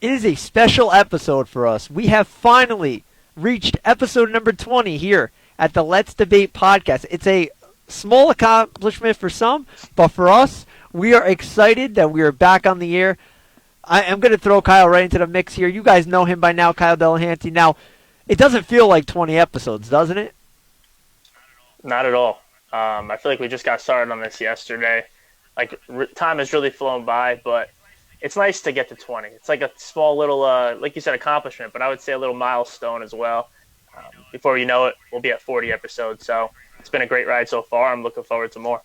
It is a special episode for us. We have finally reached episode number 20 here at the Let's Debate podcast. It's a small accomplishment for some, but for us, we are excited that we are back on the air. I am going to throw Kyle right into the mix here. You guys know him by now, Kyle Delahanty. Now, it doesn't feel like 20 episodes, doesn't it? Not at all. I feel like we just got started on this yesterday. Time has really flown by, but it's nice to get to 20. It's like a small little, like you said, accomplishment, but I would say a little milestone as well. Before you know it, we'll be at 40 episodes. So it's been a great ride so far. I'm looking forward to more.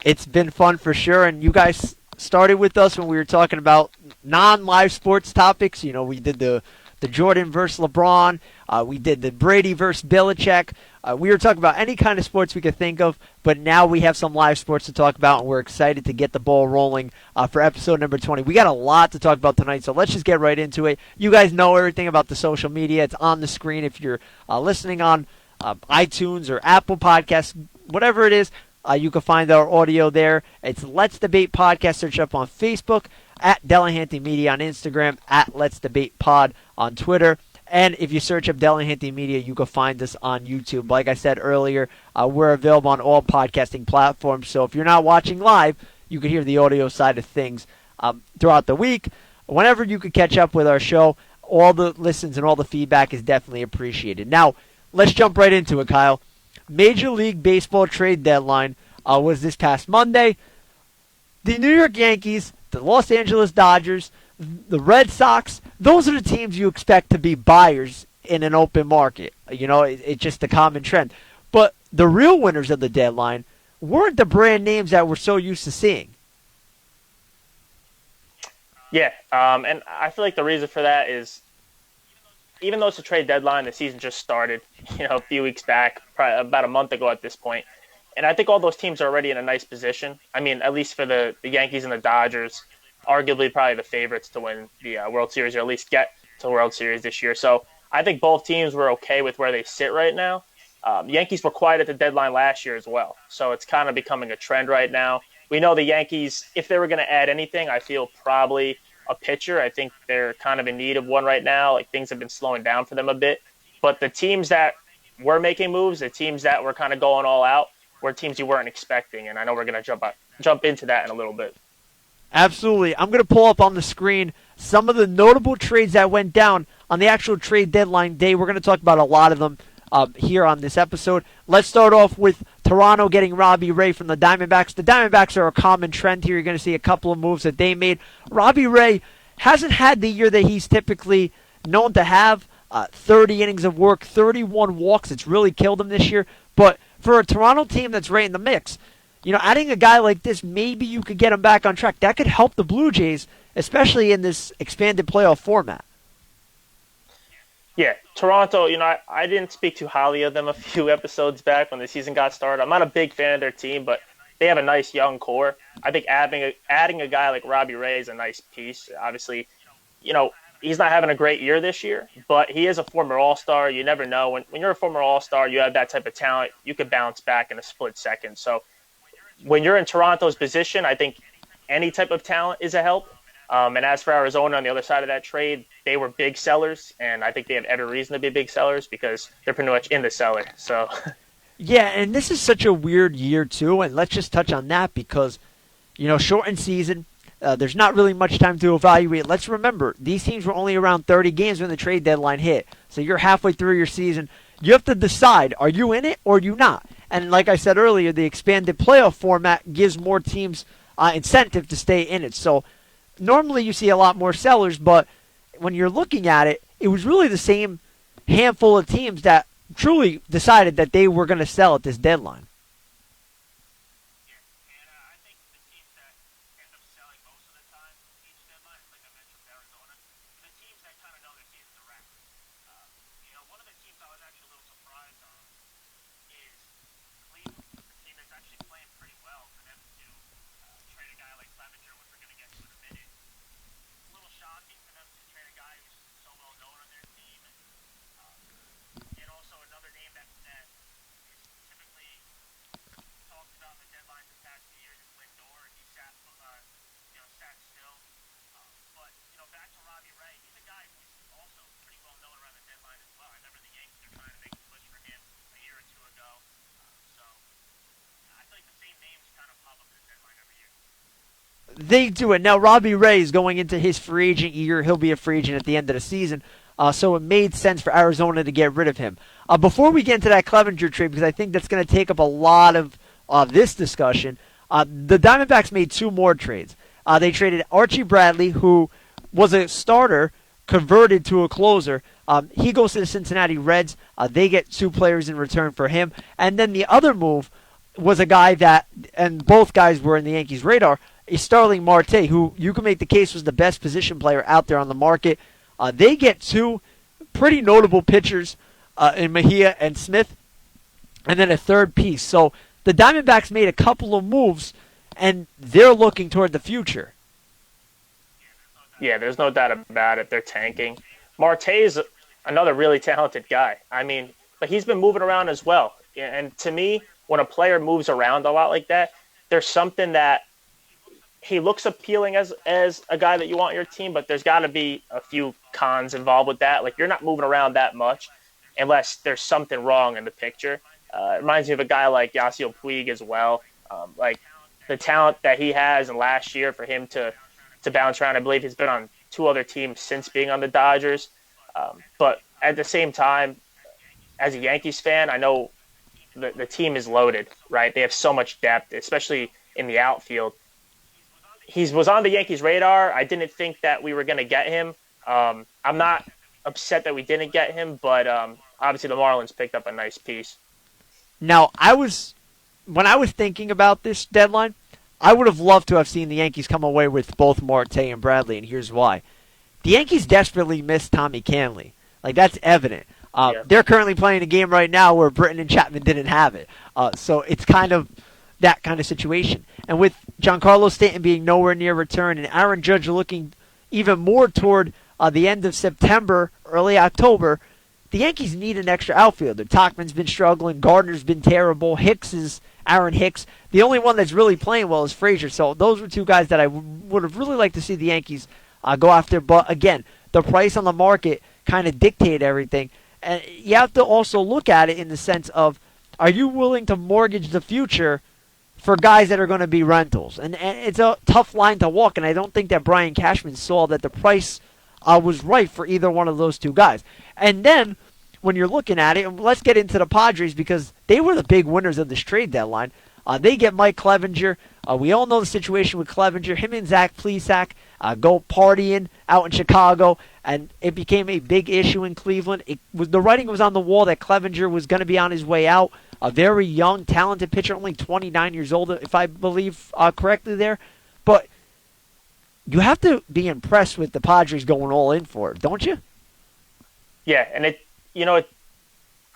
It's been fun for sure, and you guys started with us when we were talking about non-live sports topics. You know, we did the Jordan versus LeBron. We did the Brady versus Belichick. We were talking about any kind of sports we could think of, but now we have some live sports to talk about, and we're excited to get the ball rolling for episode number 20. We got a lot to talk about tonight, so let's just get right into it. You guys know everything about the social media. It's on the screen if you're listening on iTunes or Apple Podcasts, whatever it is. You can find our audio there. It's Let's Debate Podcast. Search up on Facebook, at Delahanty Media on Instagram, at Let's Debate Pod on Twitter. And if you search up Delahanty Media, you can find us on YouTube. Like I said earlier, we're available on all podcasting platforms. So if you're not watching live, you can hear the audio side of things throughout the week. Whenever you can catch up with our show, all the listens and all the feedback is definitely appreciated. Now, let's jump right into it, Kyle. Major League Baseball trade deadline was this past Monday. The New York Yankees, the Los Angeles Dodgers, the Red Sox, those are the teams you expect to be buyers in an open market. You know, it's just a common trend. But the real winners of the deadline weren't the brand names that we're so used to seeing. Yeah, and I feel like the reason for that is even though it's a trade deadline, the season just started, a few weeks back, probably about a month ago at this point. And I think all those teams are already in a nice position. I mean, at least for the Yankees and the Dodgers, arguably probably the favorites to win the World Series or at least get to the World Series this year. So I think both teams were okay with where they sit right now. The Yankees were quiet at the deadline last year as well. So it's kind of becoming a trend right now. We know the Yankees, if they were going to add anything, I feel probably a pitcher. I think they're kind of in need of one right now. Like things have been slowing down for them a bit. But the teams that were making moves, the teams that were kind of going all out, were teams you weren't expecting. And I know we're going to jump into that in a little bit. Absolutely. I'm going to pull up on the screen some of the notable trades that went down on the actual trade deadline day. We're going to talk about a lot of them here on this episode. Let's start off with Toronto getting Robbie Ray from the Diamondbacks. The Diamondbacks are a common trend here. You're going to see a couple of moves that they made. Robbie Ray hasn't had the year that he's typically known to have. 30 innings of work, 31 walks. It's really killed him this year. But for a Toronto team that's right in the mix, adding a guy like this, maybe you could get him back on track. That could help the Blue Jays, especially in this expanded playoff format. Yeah, Toronto, I didn't speak too highly of them a few episodes back when the season got started. I'm not a big fan of their team, but they have a nice young core. I think adding a guy like Robbie Ray is a nice piece. Obviously, he's not having a great year this year, but he is a former All-Star. You never know. When you're a former All-Star, you have that type of talent. You could bounce back in a split second. So when you're in Toronto's position, I think any type of talent is a help. And as for Arizona on the other side of that trade, they were big sellers, and I think they have every reason to be big sellers because they're pretty much in the cellar. So, yeah, and this is such a weird year too, and let's just touch on that because, shortened season, there's not really much time to evaluate. Let's remember, these teams were only around 30 games when the trade deadline hit, so you're halfway through your season. You have to decide, are you in it or are you not? And like I said earlier, the expanded playoff format gives more teams incentive to stay in it. So normally you see a lot more sellers, but when you're looking at it, it was really the same handful of teams that truly decided that they were going to sell at this deadline. they do it. Now, Robbie Ray is going into his free agent year. He'll be a free agent at the end of the season. So it made sense for Arizona to get rid of him. Before we get into that Clevenger trade, because I think that's going to take up a lot of this discussion, the Diamondbacks made 2 more trades. They traded Archie Bradley, who was a starter, converted to a closer. He goes to the Cincinnati Reds. They get 2 players in return for him. And then the other move was a guy that, and both guys were in the Yankees' radar, is Starling Marte, who you can make the case was the best position player out there on the market. They get 2 pretty notable pitchers in Mejia and Smith, and then a third piece. So the Diamondbacks made a couple of moves, and they're looking toward the future. Yeah, there's no doubt about it. They're tanking. Marte is another really talented guy. I mean, but he's been moving around as well. And to me, when a player moves around a lot like that, there's something that he looks appealing as a guy that you want on your team, but there's got to be a few cons involved with that. Like, you're not moving around that much unless there's something wrong in the picture. It reminds me of a guy like Yasiel Puig as well. Like, the talent that he has, and last year for him to bounce around, I believe he's been on 2 other teams since being on the Dodgers. But at the same time, as a Yankees fan, I know the team is loaded, right? They have so much depth, especially in the outfield. He was on the Yankees' radar. I didn't think that we were going to get him. I'm not upset that we didn't get him, but obviously the Marlins picked up a nice piece. Now, when I was thinking about this deadline, I would have loved to have seen the Yankees come away with both Marte and Bradley, and here's why. The Yankees desperately miss Tommy Kahnle. Like, that's evident. They're currently playing a game right now where Britton and Chapman didn't have it. So it's kind of that kind of situation. And with Giancarlo Stanton being nowhere near return and Aaron Judge looking even more toward the end of September, early October, the Yankees need an extra outfielder. Tauchman's been struggling. Gardner's been terrible. Aaron Hicks. The only one that's really playing well is Frazier. So those were 2 guys that I would have really liked to see the Yankees go after. But again, the price on the market kind of dictated everything. And you have to also look at it in the sense of, are you willing to mortgage the future for guys that are going to be rentals? And it's a tough line to walk, and I don't think that Brian Cashman saw that the price was right for either one of those 2 guys. And then, when you're looking at it, and let's get into the Padres because they were the big winners of this trade deadline. They get Mike Clevenger. We all know the situation with Clevenger. Him and Zach Plesac go partying out in Chicago, and it became a big issue in Cleveland. The writing was on the wall that Clevenger was going to be on his way out. A very young, talented pitcher, only 29 years old, if I believe correctly there. But you have to be impressed with the Padres going all in for it, don't you? Yeah, and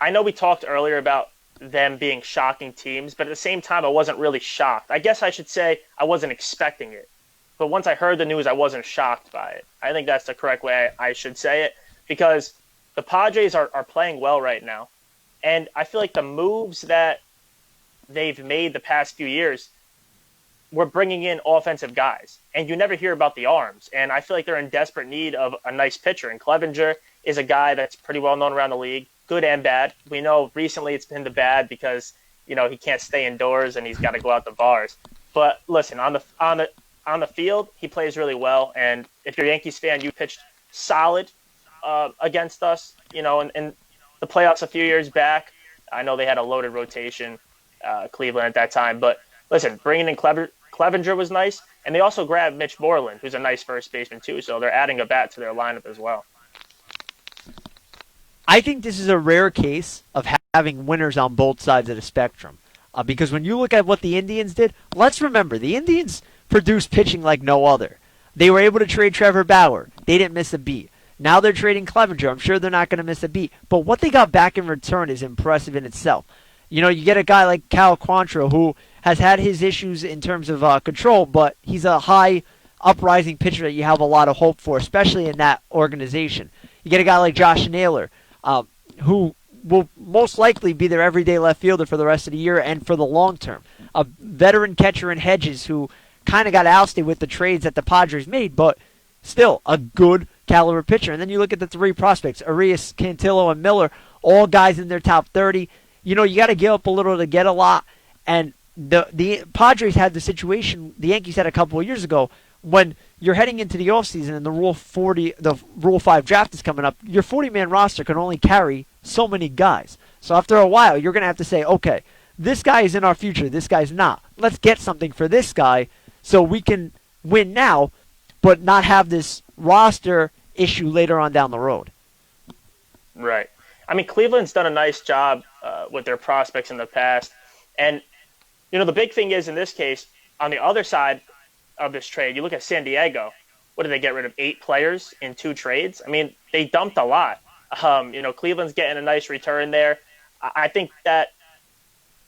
I know we talked earlier about them being shocking teams, but at the same time, I wasn't really shocked. I guess I should say I wasn't expecting it. But once I heard the news, I wasn't shocked by it. I think that's the correct way I should say it, because the Padres are playing well right now. And I feel like the moves that they've made the past few years were bringing in offensive guys. And you never hear about the arms. And I feel like they're in desperate need of a nice pitcher. And Clevenger is a guy that's pretty well known around the league, good and bad. We know recently it's been the bad because, he can't stay indoors and he's got to go out the bars. But listen, on the field, he plays really well. And if you're a Yankees fan, you pitched solid against us, in the playoffs a few years back. I know they had a loaded rotation, Cleveland at that time. But listen, bringing in Clevenger was nice. And they also grabbed Mitch Moreland, who's a nice first baseman too. So they're adding a bat to their lineup as well. I think this is a rare case of having winners on both sides of the spectrum. Because when you look at what the Indians did, let's remember, the Indians produced pitching like no other. They were able to trade Trevor Bauer. They didn't miss a beat. Now they're trading Clevenger. I'm sure they're not going to miss a beat. But what they got back in return is impressive in itself. You get a guy like Cal Quantrill who has had his issues in terms of control, but he's a high uprising pitcher that you have a lot of hope for, especially in that organization. You get a guy like Josh Naylor, who will most likely be their everyday left fielder for the rest of the year and for the long term. A veteran catcher in Hedges who kind of got ousted with the trades that the Padres made, but still a good caliber pitcher. And then you look at the 3 prospects, Arias, Cantillo, and Miller, all guys in their top 30. You got to give up a little to get a lot. And the Padres had the situation the Yankees had a couple of years ago when you're heading into the offseason and the Rule 5 draft is coming up. Your 40-man roster can only carry so many guys. So after a while, you're going to have to say, okay, this guy is in our future. This guy's not. Let's get something for this guy so we can win now, but not have this roster issue later on down the road. Right. I mean, Cleveland's done a nice job with their prospects in the past. And, the big thing is, in this case, on the other side of this trade, you look at San Diego. What did they get rid of? 8 players in 2 trades? I mean, they dumped a lot. Cleveland's getting a nice return there. I think that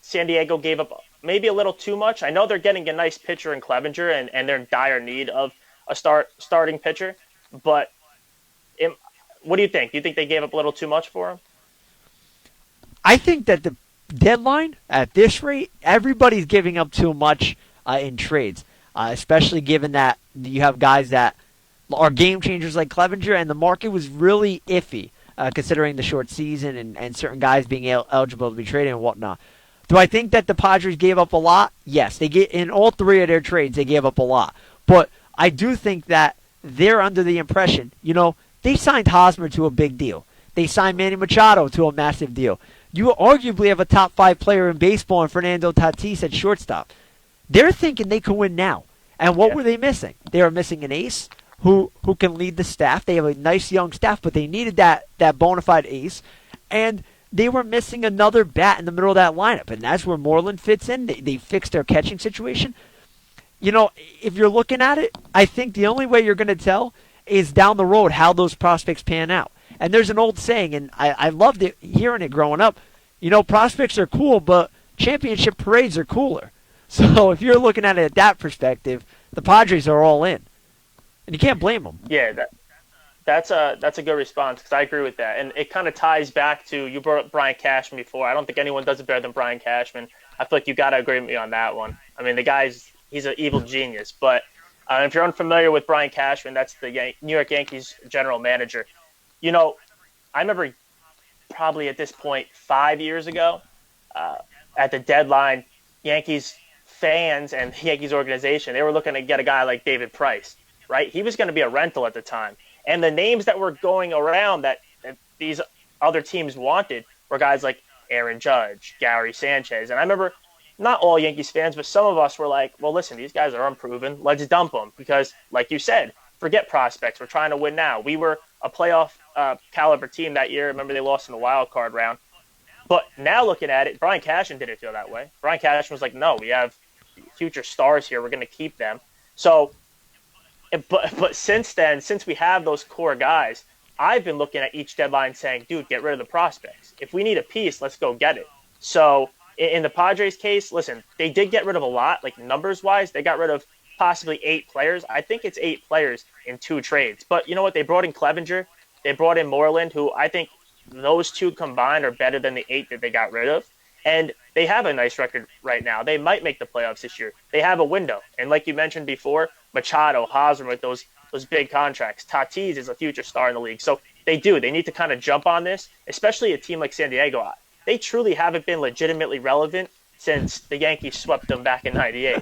San Diego gave up maybe a little too much. I know they're getting a nice pitcher in Clevenger, and they're in dire need of a starting pitcher. But what do you think? Do you think they gave up a little too much for him? I think that the deadline, at this rate, everybody's giving up too much in trades, especially given that you have guys that are game changers like Clevenger, and the market was really iffy considering the short season and certain guys being eligible to be traded and whatnot. Do I think that the Padres gave up a lot? Yes. In all 3 of their trades, they gave up a lot. But I do think that they're under the impression, they signed Hosmer to a big deal. They signed Manny Machado to a massive deal. You arguably have a top 5 player in baseball in Fernando Tatis at shortstop. They're thinking they can win now. And what were they missing? They were missing an ace who can lead the staff. They have a nice young staff, but they needed that bona fide ace. And they were missing another bat in the middle of that lineup. And that's where Moreland fits in. They fixed their catching situation. If you're looking at it, I think the only way you're going to tell is down the road how those prospects pan out. And there's an old saying, and I loved it hearing it growing up. Prospects are cool, but championship parades are cooler. So if you're looking at it at that perspective, the Padres are all in. And you can't blame them. Yeah, that's a good response, because I agree with that. And it kind of ties back to, you brought up Brian Cashman before. I don't think anyone does it better than Brian Cashman. I feel like you got to agree with me on that one. I mean, the guy's he's an evil genius. But if you're unfamiliar with Brian Cashman, that's the New York Yankees general manager. I remember probably at this point 5 years ago at the deadline, Yankees fans and the Yankees organization, they were looking to get a guy like David Price, right? He was going to be a rental at the time. And the names that were going around that these other teams wanted were guys like Aaron Judge, Gary Sanchez. And I remember not all Yankees fans, but some of us were like, well, listen, these guys are unproven. Let's dump them because, like you said, forget prospects. We're trying to win now. We were a playoff caliber team that year. Remember, they lost in the wild card round. But now looking at it, Brian Cashman didn't feel that way. Brian Cashman was like, no, we have future stars here. We're going to keep them. So, but since then, since we have those core guys, I've been looking at each deadline saying, dude, get rid of the prospects. If we need a piece, let's go get it. So in the Padres case, listen, they did get rid of a lot, like numbers-wise. They got rid of possibly 8 players. I think it's 8 players in 2 trades. But you know what? They brought in Clevenger. They brought in Moreland, who I think those 2 combined are better than the 8 that they got rid of. And they have a nice record right now. They might make the playoffs this year. They have a window. And like you mentioned before, Machado, Hosmer with those big contracts. Tatis is a future star in the league. So they do. They need to kind of jump on this, especially a team like San Diego. They truly haven't been legitimately relevant since the Yankees swept them back in '98.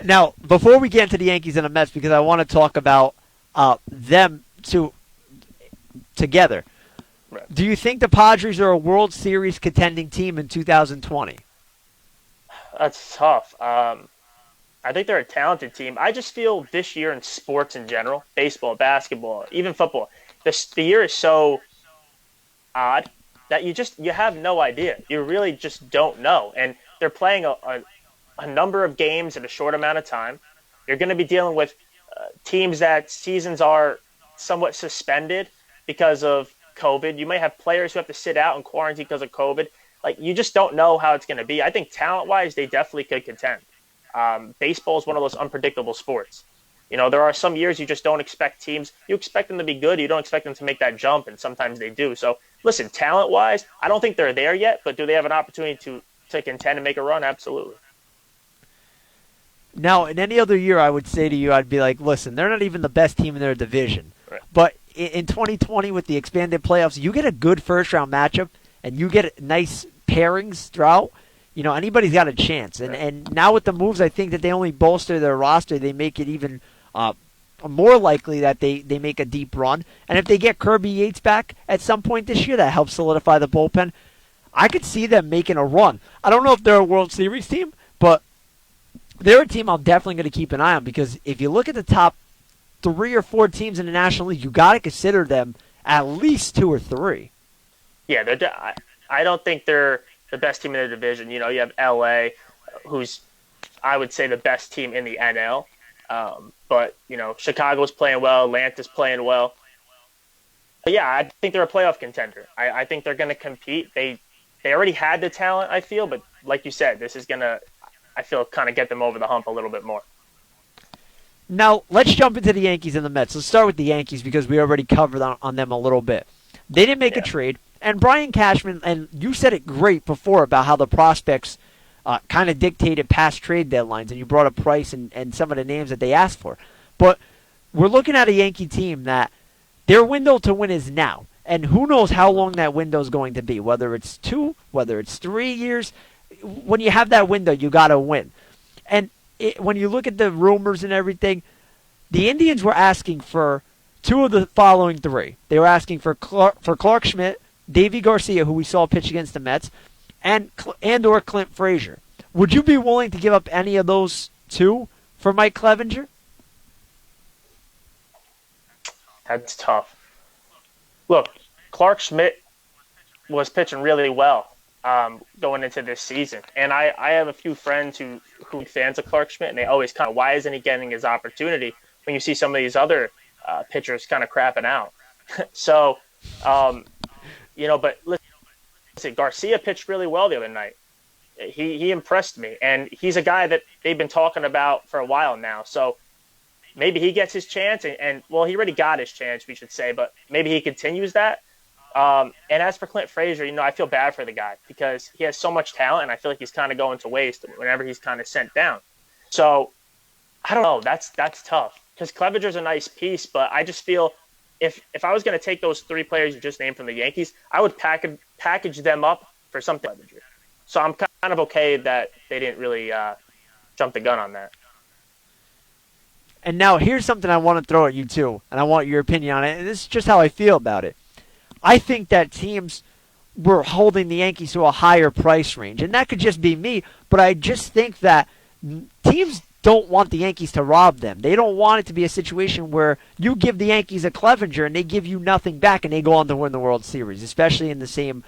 Now, before we get into the Yankees and the Mets, because I want to talk about them together. Right. Do you think the Padres are a World Series contending team in 2020? That's tough. I think they're a talented team. I just feel this year in sports in general, baseball, basketball, even football, the year is so odd that you have no idea. You really just don't know. And they're playing a number of games in a short amount of time. You're going to be dealing with teams that seasons are somewhat suspended because of COVID. You may have players who have to sit out in quarantine because of COVID. Like, you just don't know how it's going to be. I think talent-wise, they definitely could contend. Baseball is one of those unpredictable sports. There are some years you just don't expect teams. You expect them to be good. You don't expect them to make that jump, and sometimes they do. So, listen, talent-wise, I don't think they're there yet, but do they have an opportunity to contend and make a run? Absolutely. Now, in any other year, I would say to you, I'd be like, listen, they're not even the best team in their division. Right. But in 2020, with the expanded playoffs, you get a good first-round matchup, and you get nice pairings throughout. anybody's got a chance. And now with the moves, I think that they only bolster their roster. They make it even more likely that they make a deep run. And if they get Kirby Yates back at some point this year, that helps solidify the bullpen. I could see them making a run. I don't know if they're a World Series team, but they're a team I'm definitely going to keep an eye on, because if you look at the top 3 or 4 teams in the National League, you got to consider them at least 2 or 3. Yeah, I don't think they're the best team in their division. You have LA, who's, I would say, the best team in the NL. But Chicago's playing well, Atlanta's playing well. But yeah, I think they're a playoff contender. I think they're going to compete. They already had the talent, I feel, but like you said, this is going to, I feel, kind of get them over the hump a little bit more. Now, let's jump into the Yankees and the Mets. Let's start with the Yankees because we already covered on them a little bit. They didn't make a trade, and Brian Cashman, and you said it great before about how the prospects kind of dictated past trade deadlines, and you brought up Price and some of the names that they asked for. But we're looking at a Yankee team that their window to win is now. And who knows how long that window is going to be, whether it's 2, whether it's 3 years. When you have that window, you got to win. And when you look at the rumors and everything, the Indians were asking for 2 of the following 3. They were asking for Clark Schmidt, Davy Garcia, who we saw pitch against the Mets, and or Clint Frazier. Would you be willing to give up any of those 2 for Mike Clevenger? That's tough. Look, Clark Schmidt was pitching really well going into this season. And I have a few friends who are fans of Clark Schmidt, and they always kind of, why isn't he getting his opportunity when you see some of these other pitchers kind of crapping out? So, but listen, Garcia pitched really well the other night. He impressed me, and he's a guy that they've been talking about for a while now. So maybe he gets his chance, and he already got his chance, we should say, but maybe he continues that. And as for Clint Frazier, I feel bad for the guy because he has so much talent, and I feel like he's kind of going to waste whenever he's kind of sent down. So I don't know. That's tough because Clevenger's a nice piece, but I just feel if I was going to take those 3 players you just named from the Yankees, I would package them up for something Clevenger. So I'm kind of okay that they didn't really jump the gun on that. And now here's something I want to throw at you too, and I want your opinion on it, and this is just how I feel about it. I think that teams were holding the Yankees to a higher price range, and that could just be me, but I just think that teams don't want the Yankees to rob them. They don't want it to be a situation where you give the Yankees a Clevenger and they give you nothing back and they go on to win the World Series, especially in the same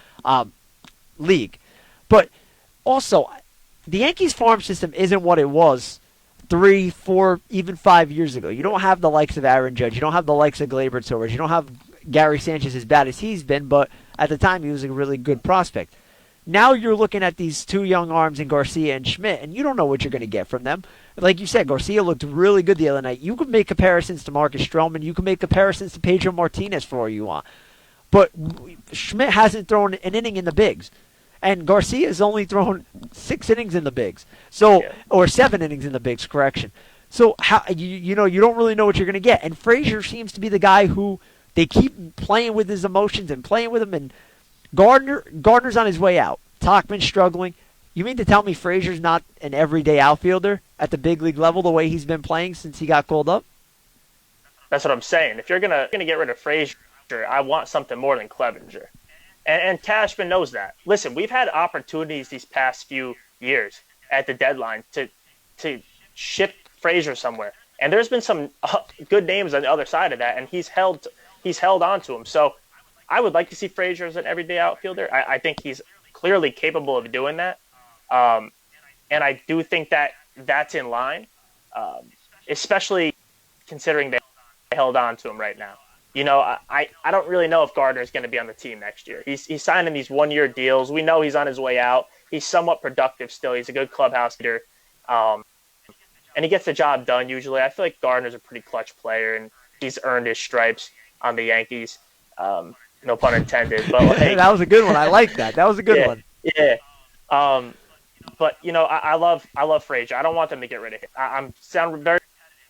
league. But also, the Yankees farm system isn't what it was 3, 4, even 5 years ago. You don't have the likes of Aaron Judge. You don't have the likes of Gleyber Torres. You don't have Gary Sanchez as bad as he's been, but at the time he was a really good prospect. Now you're looking at these 2 young arms in Garcia and Schmidt, and you don't know what you're going to get from them. Like you said, Garcia looked really good the other night. You can make comparisons to Marcus Stroman. You can make comparisons to Pedro Martinez for all you want. But Schmidt hasn't thrown an inning in the bigs. And Garcia has only thrown 6 innings in the bigs. Or 7 innings in the bigs, correction. So how you don't really know what you're going to get. And Frazier seems to be the guy who they keep playing with his emotions and playing with him. And Gardner's on his way out. Tauchman's struggling. You mean to tell me Frazier's not an everyday outfielder at the big league level the way he's been playing since he got called up? That's what I'm saying. If you're gonna get rid of Frazier, I want something more than Clevenger. And Cashman knows that. Listen, we've had opportunities these past few years at the deadline to ship Frazier somewhere. And there's been some good names on the other side of that, and he's held on to him. So I would like to see Frazier as an everyday outfielder. I think he's clearly capable of doing that. And I do think that that's in line, especially considering they held on to him right now. I don't really know if Gardner's going to be on the team next year. He's signing these 1-year deals. We know he's on his way out. He's somewhat productive still. He's a good clubhouse leader. And he gets the job done usually. I feel like Gardner's a pretty clutch player, and he's earned his stripes on the Yankees. No pun intended. But like, that was a good one. I like that. That was a good one. Yeah. But I love Frazier. I don't want them to get rid of him. I'm sound very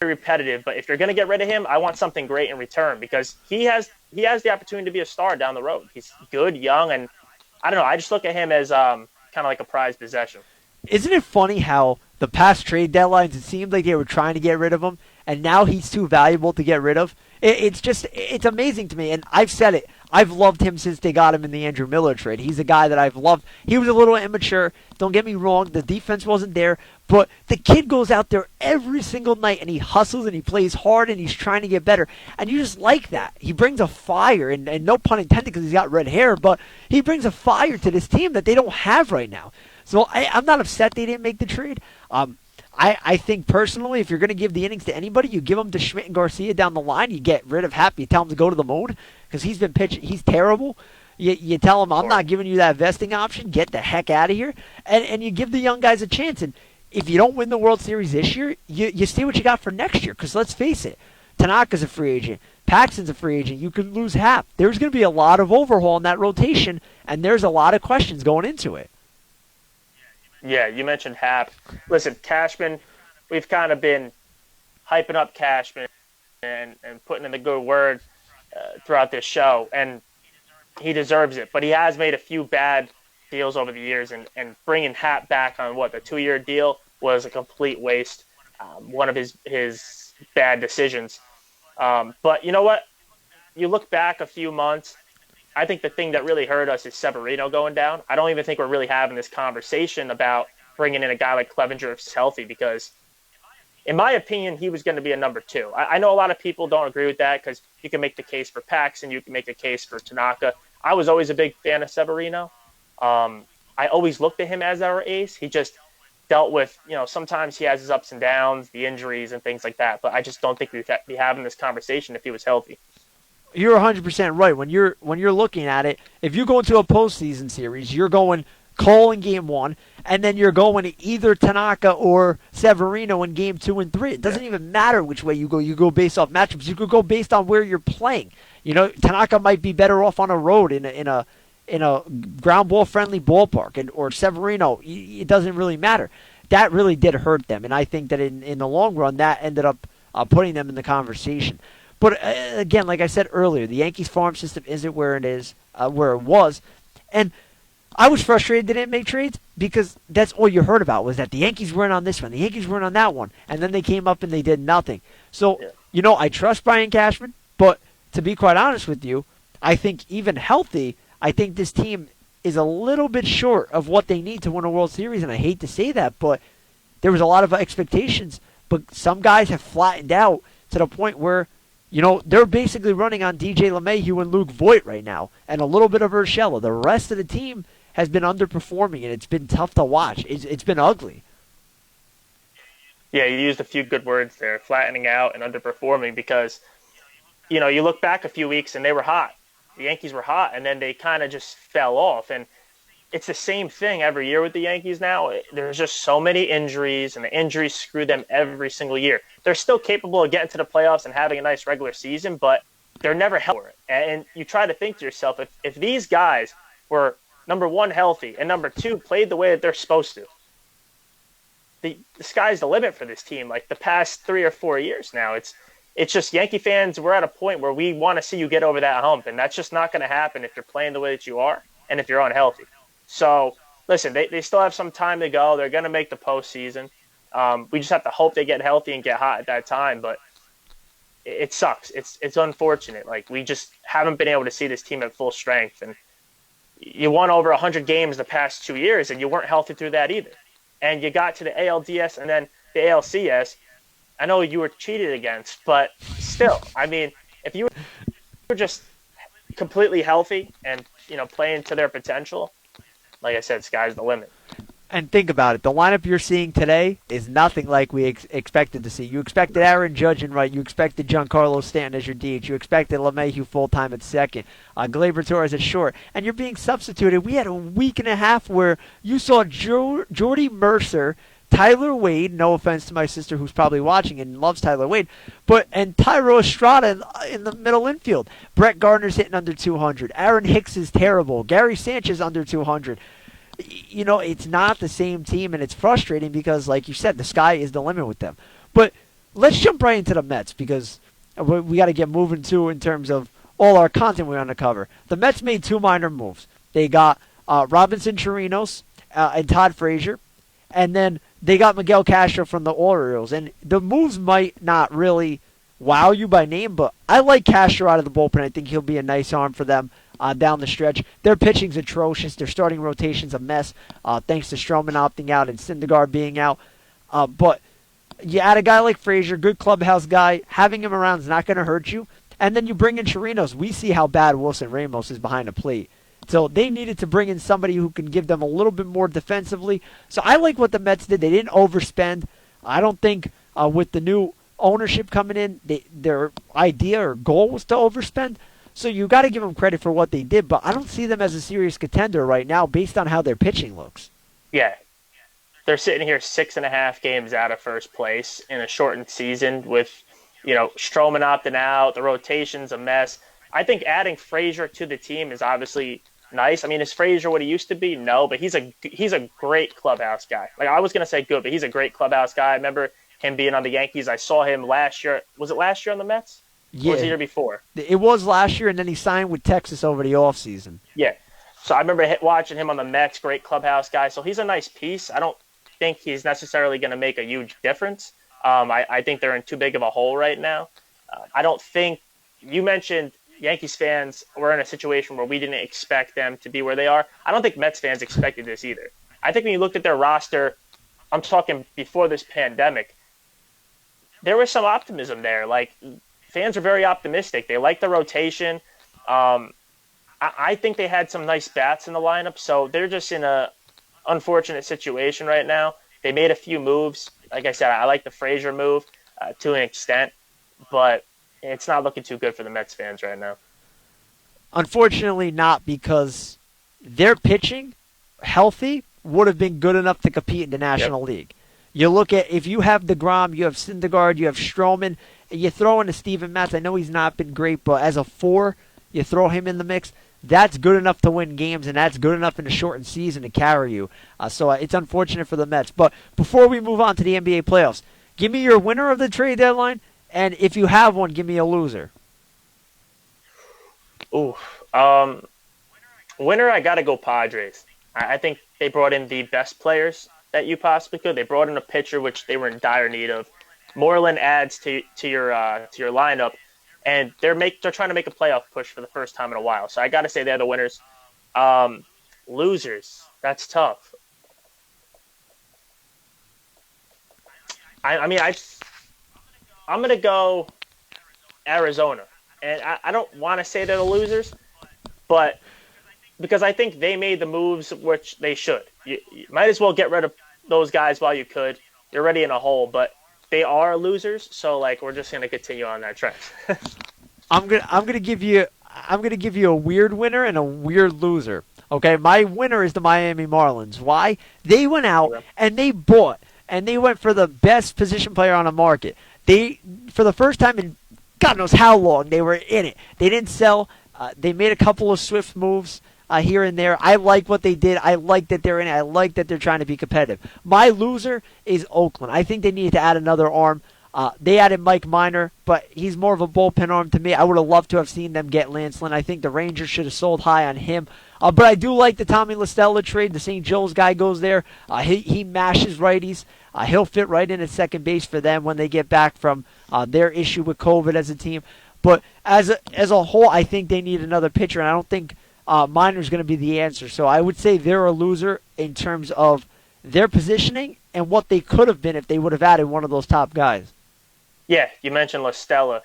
repetitive, but if you're going to get rid of him, I want something great in return because he has the opportunity to be a star down the road. He's good, young, and I don't know. I just look at him as kind kind of like a prized possession. Isn't it funny how the past trade deadlines, it seemed like they were trying to get rid of him, and now he's too valuable to get rid of? It's amazing to me, and I've said it. I've loved him since they got him in the Andrew Miller trade. He's a guy that I've loved. He was a little immature. Don't get me wrong. The defense wasn't there, but the kid goes out there every single night, and he hustles, and he plays hard, and he's trying to get better. And you just like that. He brings a fire, and no pun intended because he's got red hair, but he brings a fire to this team that they don't have right now. So I'm not upset they didn't make the trade. I think personally, if you're going to give the innings to anybody, you give them to Schmidt and Garcia down the line. You get rid of Happ. You tell him to go to the moon because he's been pitching. He's terrible. You tell him, I'm not giving you that vesting option. Get the heck out of here. And you give the young guys a chance. And if you don't win the World Series this year, you see what you got for next year. Because let's face it, Tanaka's a free agent. Paxton's a free agent. You could lose Happ. There's going to be a lot of overhaul in that rotation, and there's a lot of questions going into it. Yeah, you mentioned Happ. Listen, Cashman, we've kind of been hyping up Cashman and putting in the good word throughout this show, and he deserves it. But he has made a few bad deals over the years, and bringing Happ back on, a 2-year deal was a complete waste, one of his bad decisions. But you know what? You look back a few months, I think the thing that really hurt us is Severino going down. I don't even think we're really having this conversation about bringing in a guy like Clevenger if he's healthy because, in my opinion, he was going to be a number 2. I know a lot of people don't agree with that because you can make the case for Paxton, you can make a case for Tanaka. I was always a big fan of Severino. I always looked at him as our ace. He just dealt with, sometimes he has his ups and downs, the injuries and things like that. But I just don't think we'd be having this conversation if he was healthy. You're 100% right. When you're looking at it, if you go into a postseason series, you're going Cole in Game 1, and then you're going either Tanaka or Severino in Game 2 and 3. It doesn't even matter which way you go. You go based off matchups. You could go based on where you're playing. Tanaka might be better off on a road in a ground ball friendly ballpark, or Severino. It doesn't really matter. That really did hurt them, and I think that in the long run, that ended up putting them in the conversation. But again, like I said earlier, the Yankees farm system isn't where it was, and I was frustrated they didn't make trades because that's all you heard about was that the Yankees weren't on this one, the Yankees weren't on that one, and then they came up and they did nothing. So, I trust Brian Cashman, but to be quite honest with you, I think even healthy, I think this team is a little bit short of what they need to win a World Series, and I hate to say that, but there was a lot of expectations, but some guys have flattened out to the point where they're basically running on DJ LeMahieu and Luke Voit right now, and a little bit of Urshela. The rest of the team has been underperforming, and it's been tough to watch. It's been ugly. Yeah, you used a few good words there, flattening out and underperforming, because, you look back a few weeks and they were hot. The Yankees were hot, and then they kind of just fell off. And it's the same thing every year with the Yankees now. There's just so many injuries, and the injuries screw them every single year. They're still capable of getting to the playoffs and having a nice regular season, but they're never healthy for it. And you try to think to yourself, if these guys were, number 1, healthy, and number 2, played the way that they're supposed to, the sky's the limit for this team. Like the past 3 or 4 years now, it's just Yankee fans, we're at a point where we want to see you get over that hump, and that's just not going to happen if you're playing the way that you are and if you're unhealthy. So, listen, they still have some time to go. They're going to make the postseason. We just have to hope they get healthy and get hot at that time, but it sucks. It's unfortunate. Like, we just haven't been able to see this team at full strength, and you won over 100 games the past 2 years, and you weren't healthy through that either. And you got to the ALDS and then the ALCS. I know you were cheated against, but still, I mean, if you were just completely healthy and, playing to their potential, like I said, sky's the limit. And think about it. The lineup you're seeing today is nothing like we expected to see. You expected Aaron Judge in right. You expected Giancarlo Stanton as your DH. You expected LeMahieu full-time at second. Gleyber Torres at short. And you're being substituted. We had a week and a half where you saw Jordy Mercer, Tyler Wade, no offense to my sister who's probably watching and loves Tyler Wade, and Tyro Estrada in the middle infield. Brett Gardner's hitting under 200. Aaron Hicks is terrible. Gary Sanchez under 200. It's not the same team, and it's frustrating because, like you said, the sky is the limit with them. But let's jump right into the Mets because we got to get moving, too, in terms of all our content we want to cover. The Mets made 2 minor moves. They got Robinson Chirinos and Todd Frazier, and then they got Miguel Castro from the Orioles. And the moves might not really wow you by name, but I like Castro out of the bullpen. I think he'll be a nice arm for them down the stretch. Their pitching's atrocious. Their starting rotation's a mess, thanks to Stroman opting out and Syndergaard being out. But you add a guy like Frazier, good clubhouse guy. Having him around is not going to hurt you. And then you bring in Chirinos. We see how bad Wilson Ramos is behind the plate. So they needed to bring in somebody who can give them a little bit more defensively. So I like what the Mets did. They didn't overspend. I don't think with the new ownership coming in, their idea or goal was to overspend. So you got to give them credit for what they did. But I don't see them as a serious contender right now based on how their pitching looks. Yeah. They're sitting here 6.5 games out of first place in a shortened season with, Stroman opting out. The rotation's a mess. I think adding Frazier to the team is obviously nice. I mean, is Frazier what he used to be? No, but he's a great clubhouse guy. Like, I was going to say good, but he's a great clubhouse guy. I remember him being on the Yankees. I saw him last year. Was it last year on the Mets? Yeah. Or was it the year before? It was last year, and then he signed with Texas over the offseason. Yeah. So I remember watching him on the Mets, great clubhouse guy. So he's a nice piece. I don't think he's necessarily going to make a huge difference. I think they're in too big of a hole right now. I don't think – you mentioned Yankees fans were in a situation where we didn't expect them to be where they are. I don't think Mets fans expected this either. I think when you looked at their roster, I'm talking before this pandemic, there was some optimism there. Like, fans are very optimistic. They like the rotation. I think they had some nice bats in the lineup, so they're just in a unfortunate situation right now. They made a few moves. Like I said, I like the Frazier move to an extent, but it's not looking too good for the Mets fans right now. Unfortunately not, because their pitching, healthy, would have been good enough to compete in the National League. You look at, if you have DeGrom, you have Syndergaard, you have Stroman, you throw in a Steven Matz. I know he's not been great, but as a 4, you throw him in the mix. That's good enough to win games, and that's good enough in a shortened season to carry you. So it's unfortunate for the Mets. But before we move on to the NBA playoffs, give me your winner of the trade deadline, and if you have one, give me a loser. Ooh, winner, I got to go Padres. I think they brought in the best players that you possibly could. They brought in a pitcher, which they were in dire need of. Moreland adds to your lineup. And they're trying to make a playoff push for the first time in a while. So I got to say they're the winners. Losers, that's tough. I'm going to go Arizona. And I don't want to say they're the losers, but because I think they made the moves which they should. You might as well get rid of those guys while you could. You're already in a hole, but they are losers, so we're just gonna continue on that trend. I'm gonna give you a weird winner and a weird loser. Okay, my winner is the Miami Marlins. Why? They went out and they bought and they went for the best position player on the market. They, for the first time in God knows how long, they were in it. They didn't sell. They made a couple of swift moves here and there. I like what they did. I like that they're in it. I like that they're trying to be competitive. My loser is Oakland. I think they need to add another arm. They added Mike Minor, but he's more of a bullpen arm to me. I would have loved to have seen them get Lance Lynn. I think the Rangers should have sold high on him. But I do like the Tommy La Stella trade. The St. Joe's guy goes there. He mashes righties. He'll fit right in at second base for them when they get back from their issue with COVID as a team. But as a whole, I think they need another pitcher, and I don't think Minor's going to be the answer. So I would say they're a loser in terms of their positioning and what they could have been if they would have added one of those top guys. Yeah, you mentioned La Stella.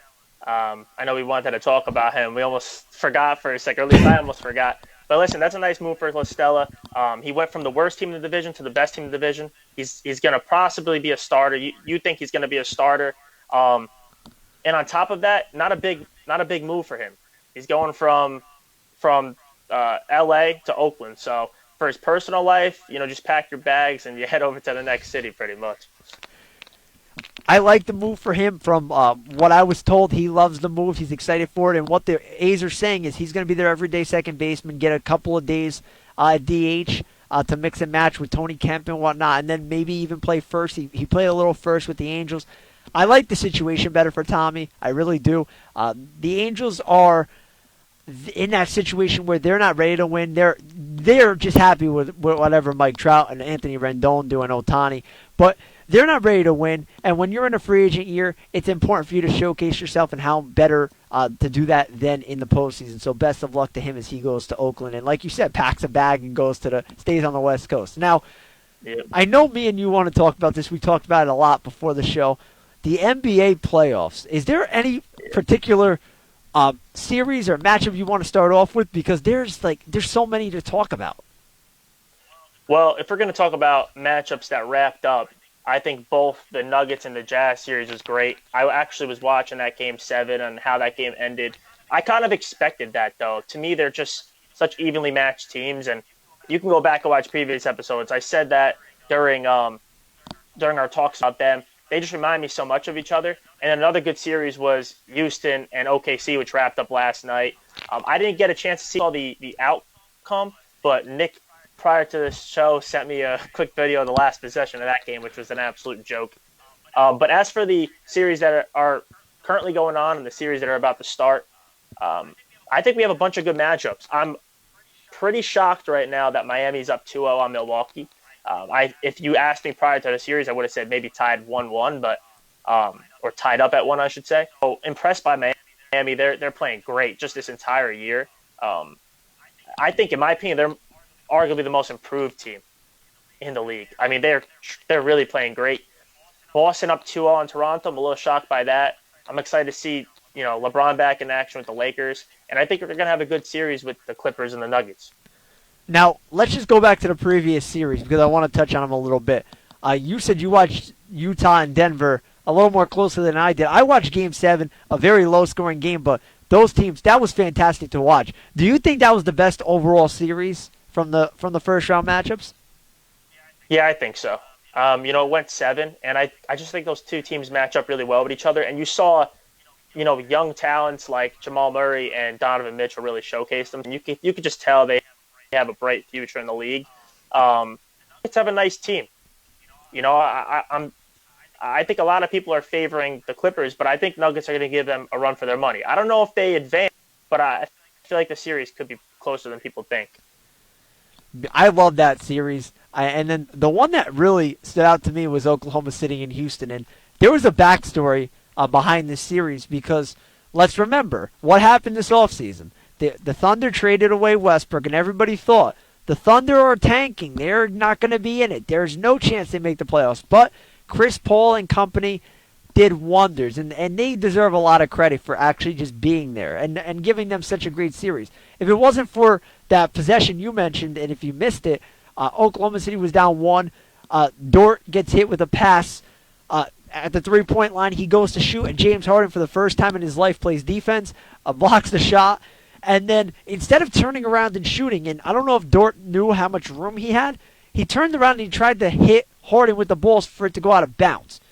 I know we wanted to talk about him. We almost forgot for a second, or at least I almost forgot. But listen, that's a nice move for La Stella. He went from the worst team in the division to the best team in the division. He's going to possibly be a starter. You think he's going to be a starter. And on top of that, not a big move for him. He's going from L.A. to Oakland. So for his personal life, just pack your bags and you head over to the next city pretty much. I like the move for him. From what I was told, he loves the move. He's excited for it. And what the A's are saying is he's going to be their everyday second baseman, get a couple of days at DH to mix and match with Tony Kemp and whatnot, and then maybe even play first. He played a little first with the Angels. I like the situation better for Tommy. I really do. The Angels are in that situation where they're not ready to win. They're just happy with whatever Mike Trout and Anthony Rendon do and Ohtani, but they're not ready to win. And when you're in a free agent year, it's important for you to showcase yourself and how better to do that than in the postseason. So best of luck to him as he goes to Oakland and, like you said, packs a bag and stays on the West Coast. Now, Yep. I know me and you want to talk about this. We talked about it a lot before the show. The NBA playoffs. Is there any particular series or matchup you want to start off with? Because there's so many to talk about. Well, if we're going to talk about matchups that wrapped up, I think both the Nuggets and the Jazz series was great. I actually was watching that Game 7 and how that game ended. I kind of expected that, though. To me, they're just such evenly matched teams, and you can go back and watch previous episodes. I said that during our talks about them. They just remind me so much of each other. And another good series was Houston and OKC, which wrapped up last night. I didn't get a chance to see all the outcome, but Nick, prior to this show, sent me a quick video of the last possession of that game, which was an absolute joke. But as for the series that are currently going on and the series that are about to start, I think we have a bunch of good matchups. I'm pretty shocked right now that Miami's up 2-0 on Milwaukee. If you asked me prior to the series, I would have said maybe tied 1-1, but or tied up at 1, I should say. So impressed by Miami. They're playing great just this entire year. I think, in my opinion, they're arguably the most improved team in the league. I mean, they're really playing great. Boston up 2-0 on Toronto. I'm a little shocked by that. I'm excited to see LeBron back in action with the Lakers, and I think we're going to have a good series with the Clippers and the Nuggets. Now, let's just go back to the previous series because I want to touch on them a little bit. You said you watched Utah and Denver a little more closely than I did. I watched Game 7, a very low-scoring game, but those teams, that was fantastic to watch. Do you think that was the best overall series from the first-round matchups? Yeah, I think so. It went 7, and I just think those two teams match up really well with each other, and you saw young talents like Jamal Murray and Donovan Mitchell really showcase them. And you could just tell they have a bright future in the league. Let's have a nice team. I think a lot of people are favoring the Clippers, but I think Nuggets are going to give them a run for their money. I don't know if they advance, but I feel like the series could be closer than people think. I love that series. And then the one that really stood out to me was Oklahoma City and Houston. And there was a backstory behind this series because let's remember what happened this offseason. The Thunder traded away Westbrook, and everybody thought the Thunder are tanking. They're not going to be in it. There's no chance they make the playoffs. But Chris Paul and company did wonders, and they deserve a lot of credit for actually just being there and giving them such a great series. If it wasn't for that possession you mentioned, and if you missed it, Oklahoma City was down 1. Dort gets hit with a pass at the three-point line. He goes to shoot, and James Harden, for the first time in his life, plays defense, blocks the shot. And then instead of turning around and shooting, and I don't know if Dort knew how much room he had, he turned around and he tried to hit Harden with the balls for it to go out of bounds.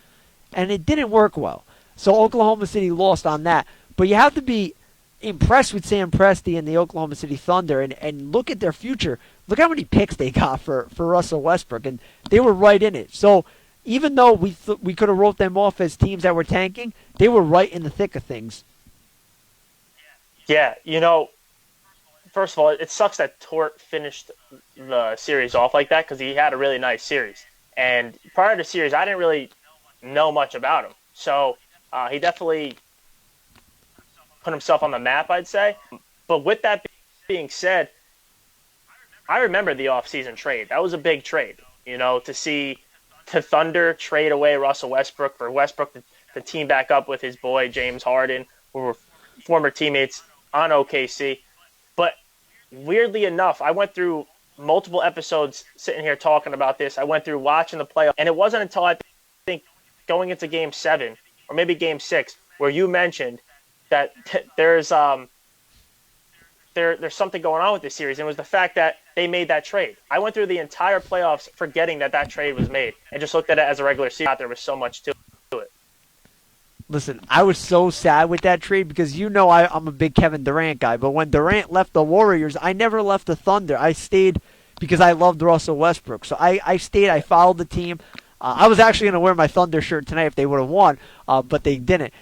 And it didn't work well. So Oklahoma City lost on that. But you have to be impressed with Sam Presti and the Oklahoma City Thunder and look at their future. Look how many picks they got for Russell Westbrook, and they were right in it. So even though we could have wrote them off as teams that were tanking, they were right in the thick of things. Yeah, first of all, it sucks that Tort finished the series off like that because he had a really nice series. And prior to the series, I didn't really know much about him. So he definitely put himself on the map, I'd say. But with that being said, I remember the offseason trade. That was a big trade, to see the Thunder trade away Russell Westbrook for Westbrook to team back up with his boy James Harden, who were former teammates on OKC. But weirdly enough, I went through multiple episodes sitting here talking about this. I went through watching the playoff, and it wasn't until I think going into Game 7 or maybe Game 6 where you mentioned that there's something going on with this series, and it was the fact that they made that trade. I went through the entire playoffs forgetting that trade was made and just looked at it as a regular season. There was so much to it. Listen, I was so sad with that trade because I'm a big Kevin Durant guy, but when Durant left the Warriors, I never left the Thunder. I stayed because I loved Russell Westbrook. So I stayed. I followed the team. I was actually going to wear my Thunder shirt tonight if they would have won, but they didn't.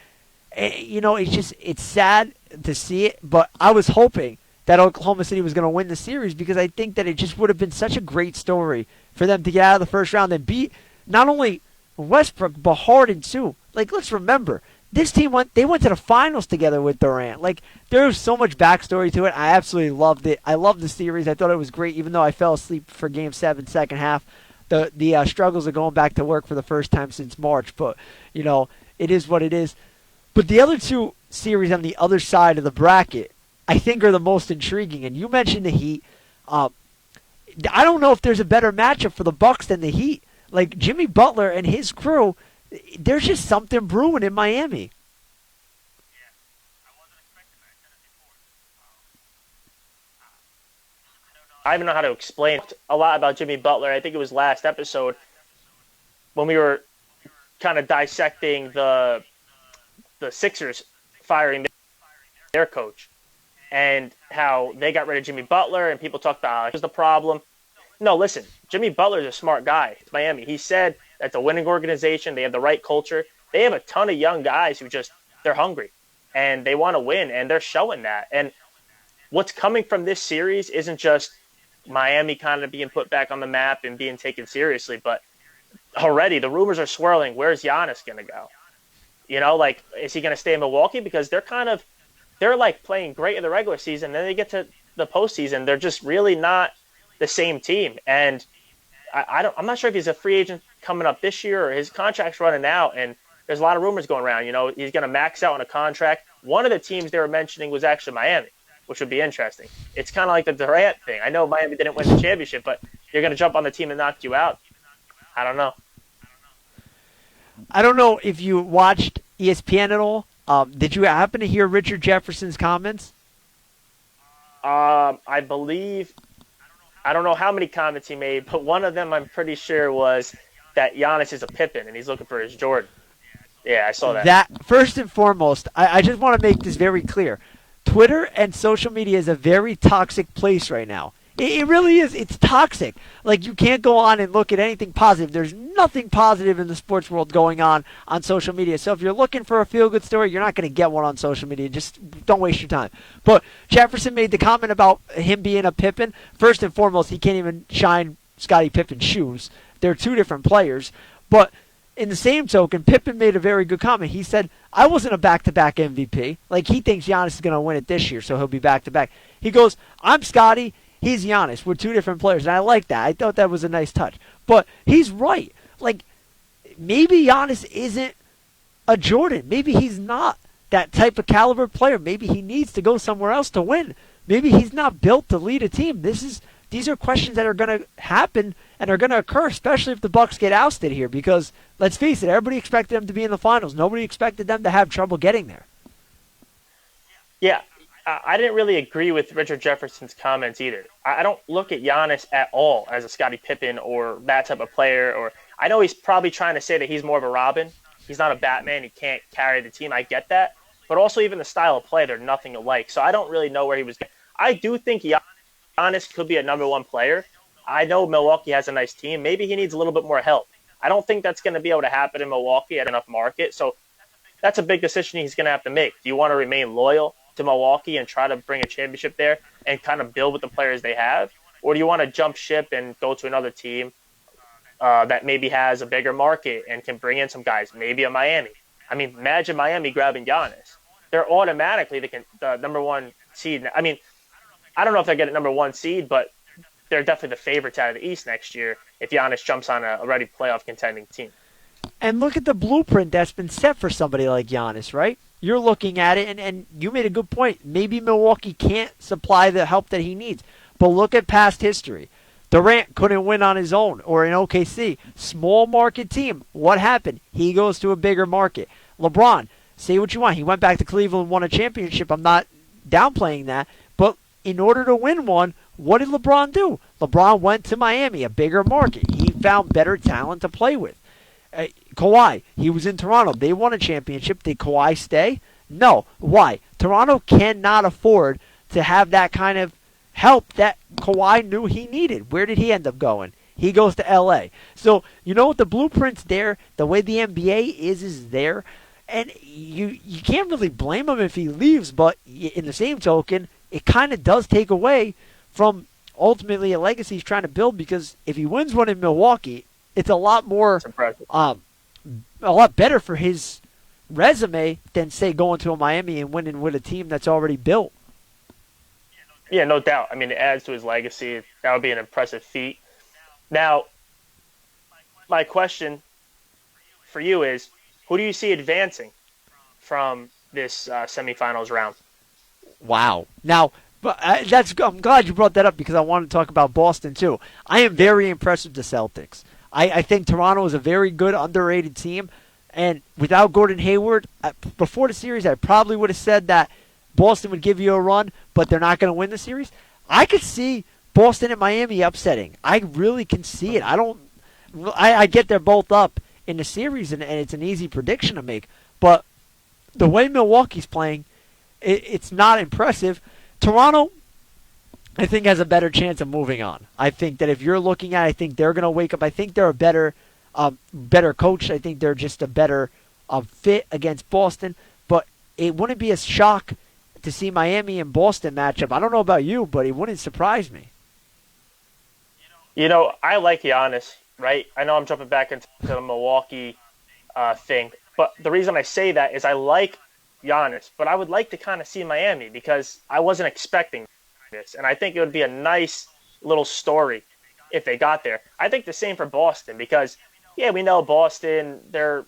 It's sad to see it, but I was hoping that Oklahoma City was going to win the series because I think that it just would have been such a great story for them to get out of the first round and beat not only Westbrook but Harden too. Like, let's remember, this team went to the finals together with Durant. Like, there was so much backstory to it. I absolutely loved it. I loved the series. I thought it was great, even though I fell asleep for Game 7, second half. The struggles of going back to work for the first time since March, but it is what it is. But the other two series on the other side of the bracket, I think, are the most intriguing. And you mentioned the Heat. I don't know if there's a better matchup for the Bucks than the Heat. Like, Jimmy Butler and his crew, there's just something brewing in Miami. I don't even know how to explain a lot about Jimmy Butler. I think it was last episode when we were kind of dissecting the Sixers firing their coach and how they got rid of Jimmy Butler, and people talked about here's the problem. No, listen, Jimmy Butler's a smart guy. It's Miami. He said that's a winning organization. They have the right culture. They have a ton of young guys who they're hungry and they want to win, and they're showing that. And what's coming from this series isn't just Miami kind of being put back on the map and being taken seriously, but already the rumors are swirling. Where's Giannis going to go? Like, is he going to stay in Milwaukee? Because they're like playing great in the regular season. Then they get to the postseason. They're just really not the same team. And I'm not sure if he's a free agent coming up this year or his contract's running out. And there's a lot of rumors going around. He's going to max out on a contract. One of the teams they were mentioning was actually Miami, which would be interesting. It's kind of like the Durant thing. I know Miami didn't win the championship, but you're going to jump on the team that knocked you out. I don't know. I don't know if you watched ESPN at all. Did you happen to hear Richard Jefferson's comments? I believe, I don't know how many comments he made, but one of them I'm pretty sure was that Giannis is a Pippen and he's looking for his Jordan. Yeah, I saw that. That, first and foremost, I just want to make this very clear. Twitter and social media is a very toxic place right now. It really is. It's toxic. Like, you can't go on and look at anything positive. There's nothing positive in the sports world going on social media. So if you're looking for a feel-good story, you're not going to get one on social media. Just don't waste your time. But Jefferson made the comment about him being a Pippen. First and foremost, he can't even shine Scottie Pippen's shoes. They're two different players. But in the same token, Pippen made a very good comment. He said, I wasn't a back-to-back MVP. Like, he thinks Giannis is going to win it this year, so he'll be back-to-back. He goes, I'm Scottie. He's Giannis. We're two different players, and I like that. I thought that was a nice touch. But he's right. Like, maybe Giannis isn't a Jordan. Maybe he's not that type of caliber player. Maybe he needs to go somewhere else to win. Maybe he's not built to lead a team. These are questions that are going to happen and are going to occur, especially if the Bucks get ousted here. Because, let's face it, everybody expected them to be in the finals. Nobody expected them to have trouble getting there. Yeah. I didn't really agree with Richard Jefferson's comments either. I don't look at Giannis at all as a Scottie Pippen or that type of player. Or I know he's probably trying to say that he's more of a Robin. He's not a Batman. He can't carry the team. I get that. But also even the style of play, they're nothing alike. So I don't really know where he was going. I do think Giannis could be a number one player. I know Milwaukee has a nice team. Maybe he needs a little bit more help. I don't think that's going to be able to happen in Milwaukee at enough market. So that's a big decision he's going to have to make. Do you want to remain loyal to Milwaukee and try to bring a championship there and kind of build with the players they have? Or do you want to jump ship and go to another team that maybe has a bigger market and can bring in some guys, maybe a Miami? I mean, imagine Miami grabbing Giannis. They're automatically the number one seed. I mean, I don't know if they get a number one seed, but they're definitely the favorites out of the East next year if Giannis jumps on a already playoff contending team. And look at the blueprint that's been set for somebody like Giannis, right? You're looking at it, and you made a good point. Maybe Milwaukee can't supply the help that he needs. But look at past history. Durant couldn't win on his own or in OKC. Small market team. What happened? He goes to a bigger market. LeBron, say what you want. He went back to Cleveland and won a championship. I'm not downplaying that. But in order to win one, what did LeBron do? LeBron went to Miami, a bigger market. He found better talent to play with. Kawhi, he was in Toronto. They won a championship. Did Kawhi stay? No. Why? Toronto cannot afford to have that kind of help that Kawhi knew he needed. Where did he end up going? He goes to L.A. So, you know what? The blueprint's there. The way the NBA is there. And you can't really blame him if he leaves, but in the same token, it kind of does take away from ultimately a legacy he's trying to build, because if he wins one in Milwaukee, it's a lot more, It's impressive. a lot better for his resume than, say, going to a Miami and winning with a team that's already built. Yeah, no doubt. I mean, it adds to his legacy. That would be an impressive feat. Now, my question for you is, who do you see advancing from this semifinals round? Wow. Now, but I'm glad you brought that up, because I want to talk about Boston too. I am very impressed with the Celtics. I think Toronto is a very good, underrated team, and without Gordon Hayward, before the series, I probably would have said that Boston would give you a run, but they're not going to win the series. I could see Boston and Miami upsetting. I really can see it. I get they're both up in the series, and it's an easy prediction to make. But the way Milwaukee's playing, it's not impressive. Toronto, I think, has a better chance of moving on. I think that if you're looking at it, I think they're going to wake up. I think they're a better coach. I think they're just a better fit against Boston. But it wouldn't be a shock to see Miami and Boston match up. I don't know about you, but it wouldn't surprise me. You know, I like Giannis, right? I know I'm jumping back into the Milwaukee thing, but the reason I say that is I like Giannis, but I would like to kind of see Miami, because I wasn't expecting this, and I think it would be a nice little story if they got there. I think the same for Boston, because, yeah, we know Boston, they're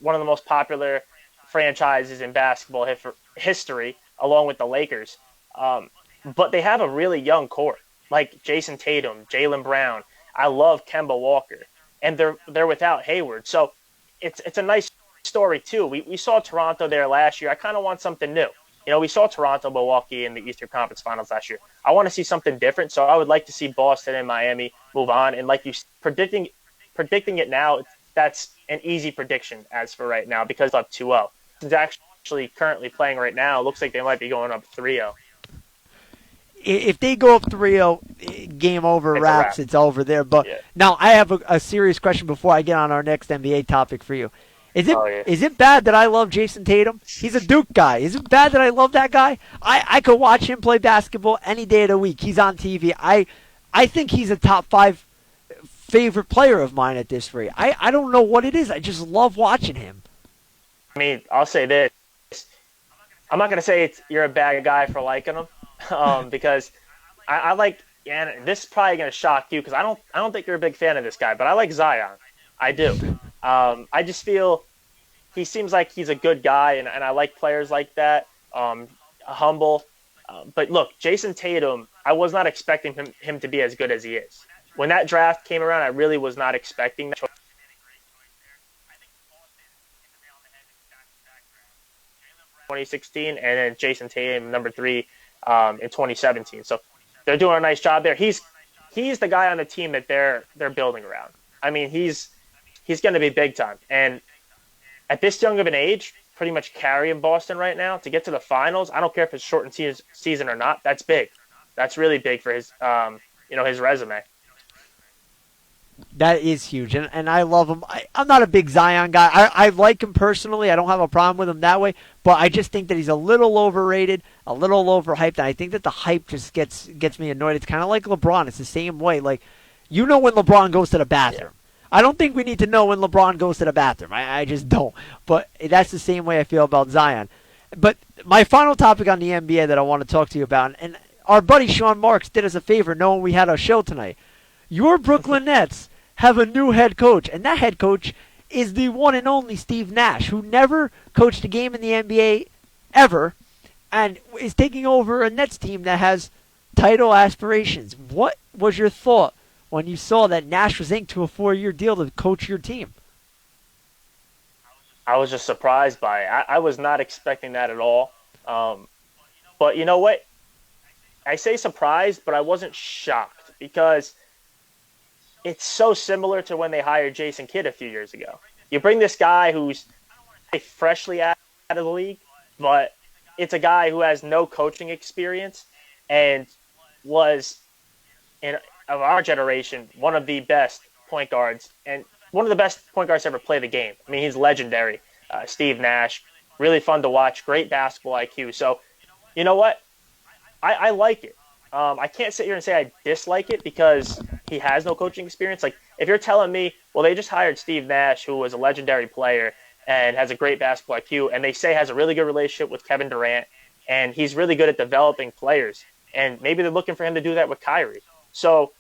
one of the most popular franchises in basketball history, along with the Lakers. But they have a really young core, like Jason Tatum, Jaylen Brown. I love Kemba Walker, and they're without Hayward. So it's a nice story too. We saw Toronto there last year. I kind of want something new. You know, we saw Toronto, Milwaukee in the Eastern Conference Finals last year. I want to see something different. So I would like to see Boston and Miami move on. And like you predicting it now, that's an easy prediction as for right now, because up 2-0. It's actually currently playing right now. It looks like they might be going up 3-0. If they go up 3-0, game over, It's a wraps, wrap. it's over there. But Yeah. now I have a serious question before I get on our next NBA topic for you. Is Oh, yeah. it bad that I love Jason Tatum? He's a Duke guy. Is it bad that I love that guy? I could watch him play basketball any day of the week. He's on TV. I think he's a top 5 favorite player of mine at this rate. I don't know what it is. I just love watching him. I mean, I'll say this. I'm not going to say you're a bad guy for liking him, because I like, and this is probably going to shock you, because I don't think you're a big fan of this guy, but I like Zion. I do. I just feel he seems like he's a good guy, and I like players like that, humble. But look, Jason Tatum, I was not expecting him to be as good as he is. When that draft came around, I really was not expecting that. 2016, and then Jason Tatum, number 3, in 2017. So they're doing a nice job there. He's the guy on the team that they're building around. I mean, he's going to be big time. And at this young of an age, pretty much carrying Boston right now to get to the finals. I don't care if it's shortened season or not. That's big. That's really big for his his resume. That is huge, and I love him. I'm not a big Zion guy. I like him personally. I don't have a problem with him that way, but I just think that he's a little overrated, a little overhyped, and I think that the hype just gets me annoyed. It's kind of like LeBron. It's the same way. Like, you know when LeBron goes to the bathroom. I don't think we need to know when LeBron goes to the bathroom. I just don't. But that's the same way I feel about Zion. But my final topic on the NBA that I want to talk to you about, and our buddy Sean Marks did us a favor knowing we had a show tonight. Your Brooklyn Nets have a new head coach, and that head coach is the one and only Steve Nash, who never coached a game in the NBA ever, and is taking over a Nets team that has title aspirations. What was your thought when you saw that Nash was inked to a 4-year deal to coach your team? I was just surprised by it. I was not expecting that at all. But you know what? I say surprised, but I wasn't shocked, because it's so similar to when they hired Jason Kidd a few years ago. You bring this guy who's freshly out of the league, but it's a guy who has no coaching experience and was, of our generation, one of the best point guards, and one of the best point guards to ever play the game. I mean, he's legendary. Steve Nash. Really fun to watch. Great basketball IQ. So, you know what? I like it. I can't sit here and say I dislike it because he has no coaching experience. Like, if you're telling me, well, they just hired Steve Nash, who was a legendary player and has a great basketball IQ, and they say has a really good relationship with Kevin Durant, and he's really good at developing players, and maybe they're looking for him to do that with Kyrie. So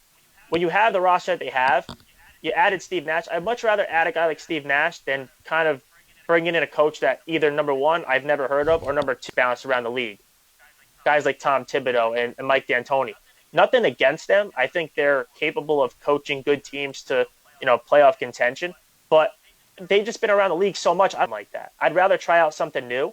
when you have the roster that they have, you added Steve Nash. I'd much rather add a guy like Steve Nash than kind of bringing in a coach that either number one I've never heard of or number two bounced around the league. Guys like Tom Thibodeau and Mike D'Antoni. Nothing against them. I think they're capable of coaching good teams to, playoff contention. But they've just been around the league so much. I'm like that. I'd rather try out something new.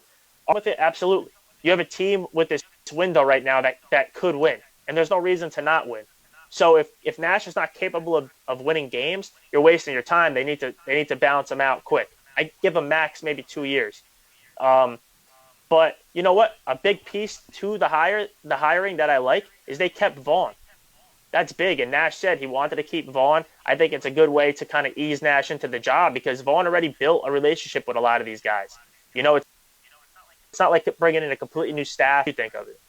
With it, absolutely. You have a team with this window right now that could win, and there's no reason to not win. So if Nash is not capable of winning games, you're wasting your time. They need to balance them out quick. I give them max maybe 2 years. But you know what? A big piece to the hiring that I like is they kept Vaughn. That's big. And Nash said he wanted to keep Vaughn. I think it's a good way to kind of ease Nash into the job because Vaughn already built a relationship with a lot of these guys. It's not like bringing in a completely new staff. What do you think of it?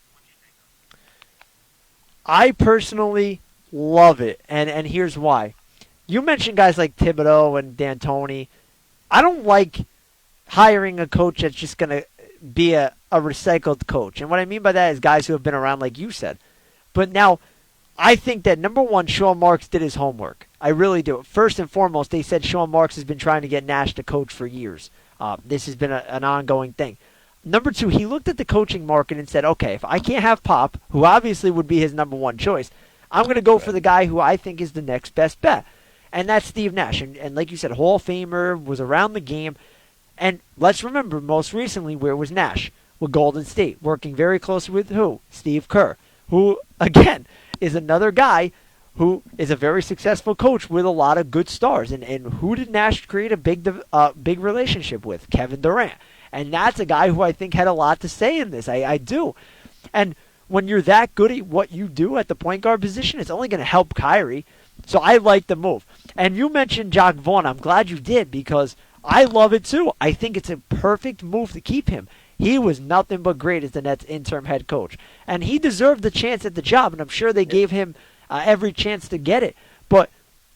I personally love it, and here's why. You mentioned guys like Thibodeau and D'Antoni. I don't like hiring a coach that's just going to be a recycled coach. And what I mean by that is guys who have been around, like you said. But now, I think that, number one, Sean Marks did his homework. I really do. First and foremost, they said Sean Marks has been trying to get Nash to coach for years. This has been an ongoing thing. Number two, he looked at the coaching market and said, okay, if I can't have Pop, who obviously would be his number one choice, I'm going to go for the guy who I think is the next best bet. And that's Steve Nash. And like you said, Hall of Famer, was around the game. And let's remember, most recently, where was Nash? With Golden State, working very closely with who? Steve Kerr, who, again, is another guy who is a very successful coach with a lot of good stars. And who did Nash create a big relationship with? Kevin Durant. And that's a guy who I think had a lot to say in this. I do. And when you're that good at what you do at the point guard position, it's only going to help Kyrie. So I like the move. And you mentioned Jacque Vaughn. I'm glad you did because I love it too. I think it's a perfect move to keep him. He was nothing but great as the Nets interim head coach. And he deserved the chance at the job, and I'm sure they gave him every chance to get it. But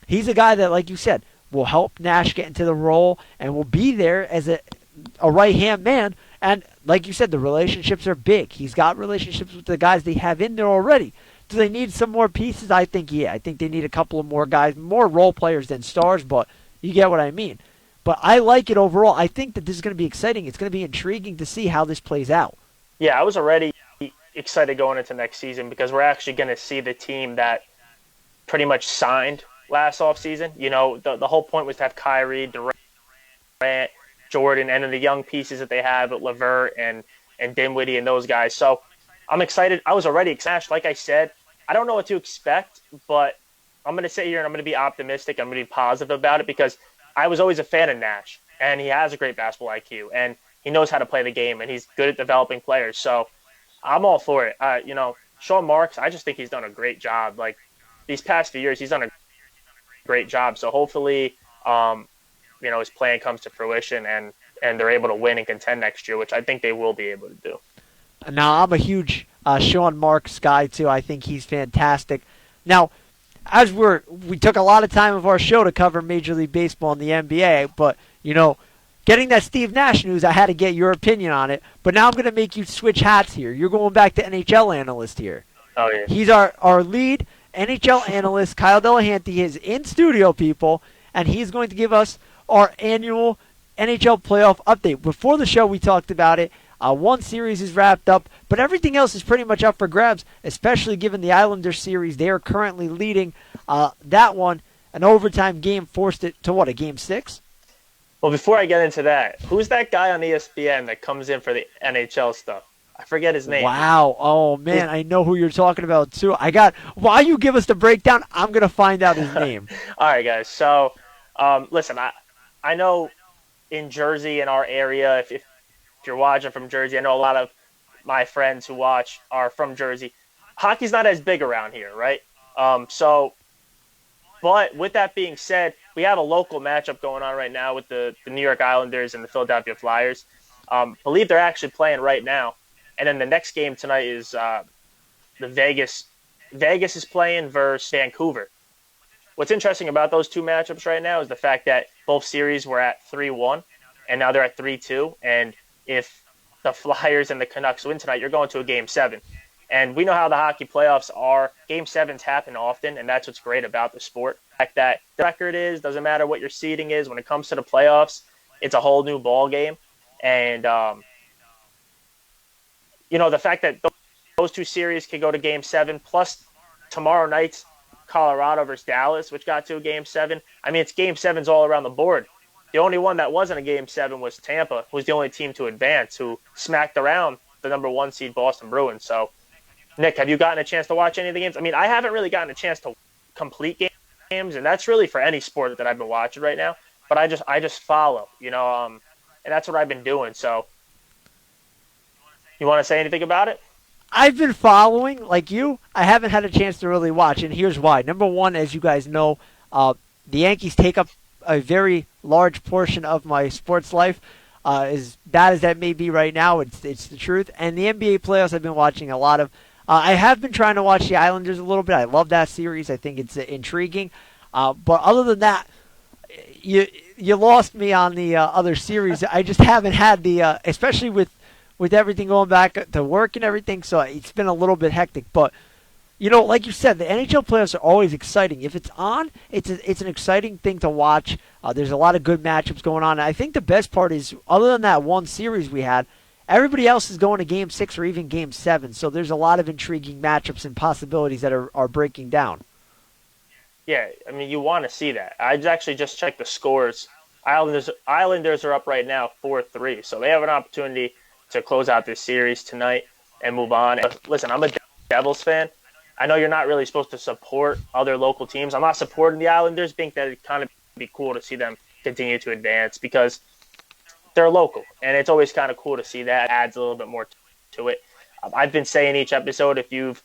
he's a guy that, like you said, will help Nash get into the role and will be there as a right-hand man. And like you said, the relationships are big. He's got relationships with the guys they have in there already. Do they need some more pieces? I think, yeah. I think they need a couple of more guys, more role players than stars, but you get what I mean. But I like it overall. I think that this is going to be exciting. It's going to be intriguing to see how this plays out. Yeah, I was already excited going into next season because we're actually going to see the team that pretty much signed last offseason. The whole point was to have Kyrie, Durant, Jordan, and then the young pieces that they have at LeVert and Dinwiddie and those guys. So I'm excited. I was already excited. Like I said, I don't know what to expect, but I'm going to sit here and I'm going to be optimistic. I'm going to be positive about it because I was always a fan of Nash, and he has a great basketball IQ, and he knows how to play the game, and he's good at developing players. So I'm all for it. Sean Marks, I just think he's done a great job. Like these past few years, he's done a great job. So hopefully, his plan comes to fruition, and they're able to win and contend next year, which I think they will be able to do. Now, I'm a huge Sean Marks guy, too. I think he's fantastic. Now, as we took a lot of time of our show to cover Major League Baseball and the NBA, but, getting that Steve Nash news, I had to get your opinion on it. But now I'm going to make you switch hats here. You're going back to NHL analyst here. Oh, yeah. He's our lead NHL analyst, Kyle Delahanty, is in studio, people, and he's going to give us our annual NHL playoff update. Before the show, we talked about it. One series is wrapped up, but everything else is pretty much up for grabs, especially given the Islanders series. They are currently leading that one. An overtime game forced it to, a Game 6? Well, before I get into that, who's that guy on ESPN that comes in for the NHL stuff? I forget his name. Wow. Oh, man, I know who you're talking about, too. While you give us the breakdown, I'm going to find out his name. All right, guys. So, listen, I know in Jersey, in our area, if you're watching from Jersey, I know a lot of my friends who watch are from Jersey. Hockey's not as big around here, right? So But with that being said, we have a local matchup going on right now with the New York Islanders and the Philadelphia Flyers. Believe they're actually playing right now. And then the next game tonight is the Vegas. Vegas is playing versus Vancouver. What's interesting about those two matchups right now is the fact that both series were at 3-1, and now they're at 3-2. And if the Flyers and the Canucks win tonight, you're going to a Game 7. And we know how the hockey playoffs are. Game 7s happen often, and that's what's great about the sport. The fact that the record doesn't matter what your seeding is. When it comes to the playoffs, it's a whole new ball game. And, the fact that those two series can go to Game 7, plus tomorrow night's Colorado versus Dallas, which got to a Game 7. I mean, it's Game 7s all around the board. The only one that wasn't a Game 7 was Tampa, who was the only team to advance, who smacked around the number 1 seed Boston Bruins. So, Nick, have you gotten a chance to watch any of the games? I mean, I haven't really gotten a chance to complete games, and that's really for any sport that I've been watching right now. But I just follow, and that's what I've been doing. So, you want to say anything about it? I've been following, like you. I haven't had a chance to really watch, and here's why. Number one, as you guys know, the Yankees take up a very large portion of my sports life. As bad as that may be right now, it's the truth. And the NBA playoffs I've been watching a lot of. I have been trying to watch the Islanders a little bit. I love that series. I think it's intriguing. But other than that, you lost me on the other series. I just haven't had the, especially with everything going back to work and everything, so it's been a little bit hectic. But, like you said, the NHL playoffs are always exciting. If it's on, it's an exciting thing to watch. There's a lot of good matchups going on. And I think the best part is, other than that one series we had, everybody else is going to Game 6 or even Game 7. So there's a lot of intriguing matchups and possibilities that are breaking down. Yeah, I mean, you want to see that. I actually just checked the scores. Islanders are up right now 4-3, so they have an opportunity to close out this series tonight and move on. Listen, I'm a Devils fan. I know you're not really supposed to support other local teams. I'm not supporting the Islanders. I think that it'd kind of be cool to see them continue to advance because they're local, and it's always kind of cool to see that. It adds a little bit more to it. I've been saying each episode, if you've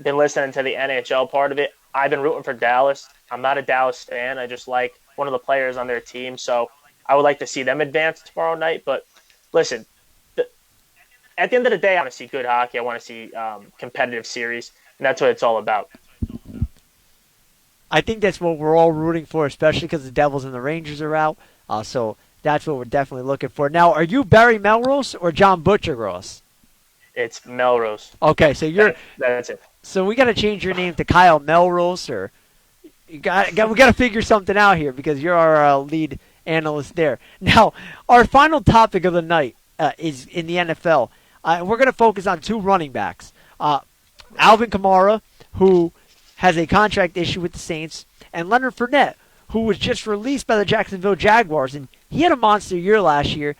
been listening to the NHL part of it, I've been rooting for Dallas. I'm not a Dallas fan. I just like one of the players on their team, so I would like to see them advance tomorrow night. But listen, at the end of the day, I want to see good hockey. I want to see competitive series, and that's what it's all about. I think that's what we're all rooting for, especially because the Devils and the Rangers are out. So that's what we're definitely looking for. Now, are you Barry Melrose or John Butchergross? It's Melrose. Okay, so that's it. So we got to change your name to Kyle Melrose, or we got to figure something out here because you're our lead analyst there. Now, our final topic of the night is in the NFL. We're going to focus on two running backs. Alvin Kamara, who has a contract issue with the Saints, and Leonard Fournette, who was just released by the Jacksonville Jaguars, and he had a monster year last year.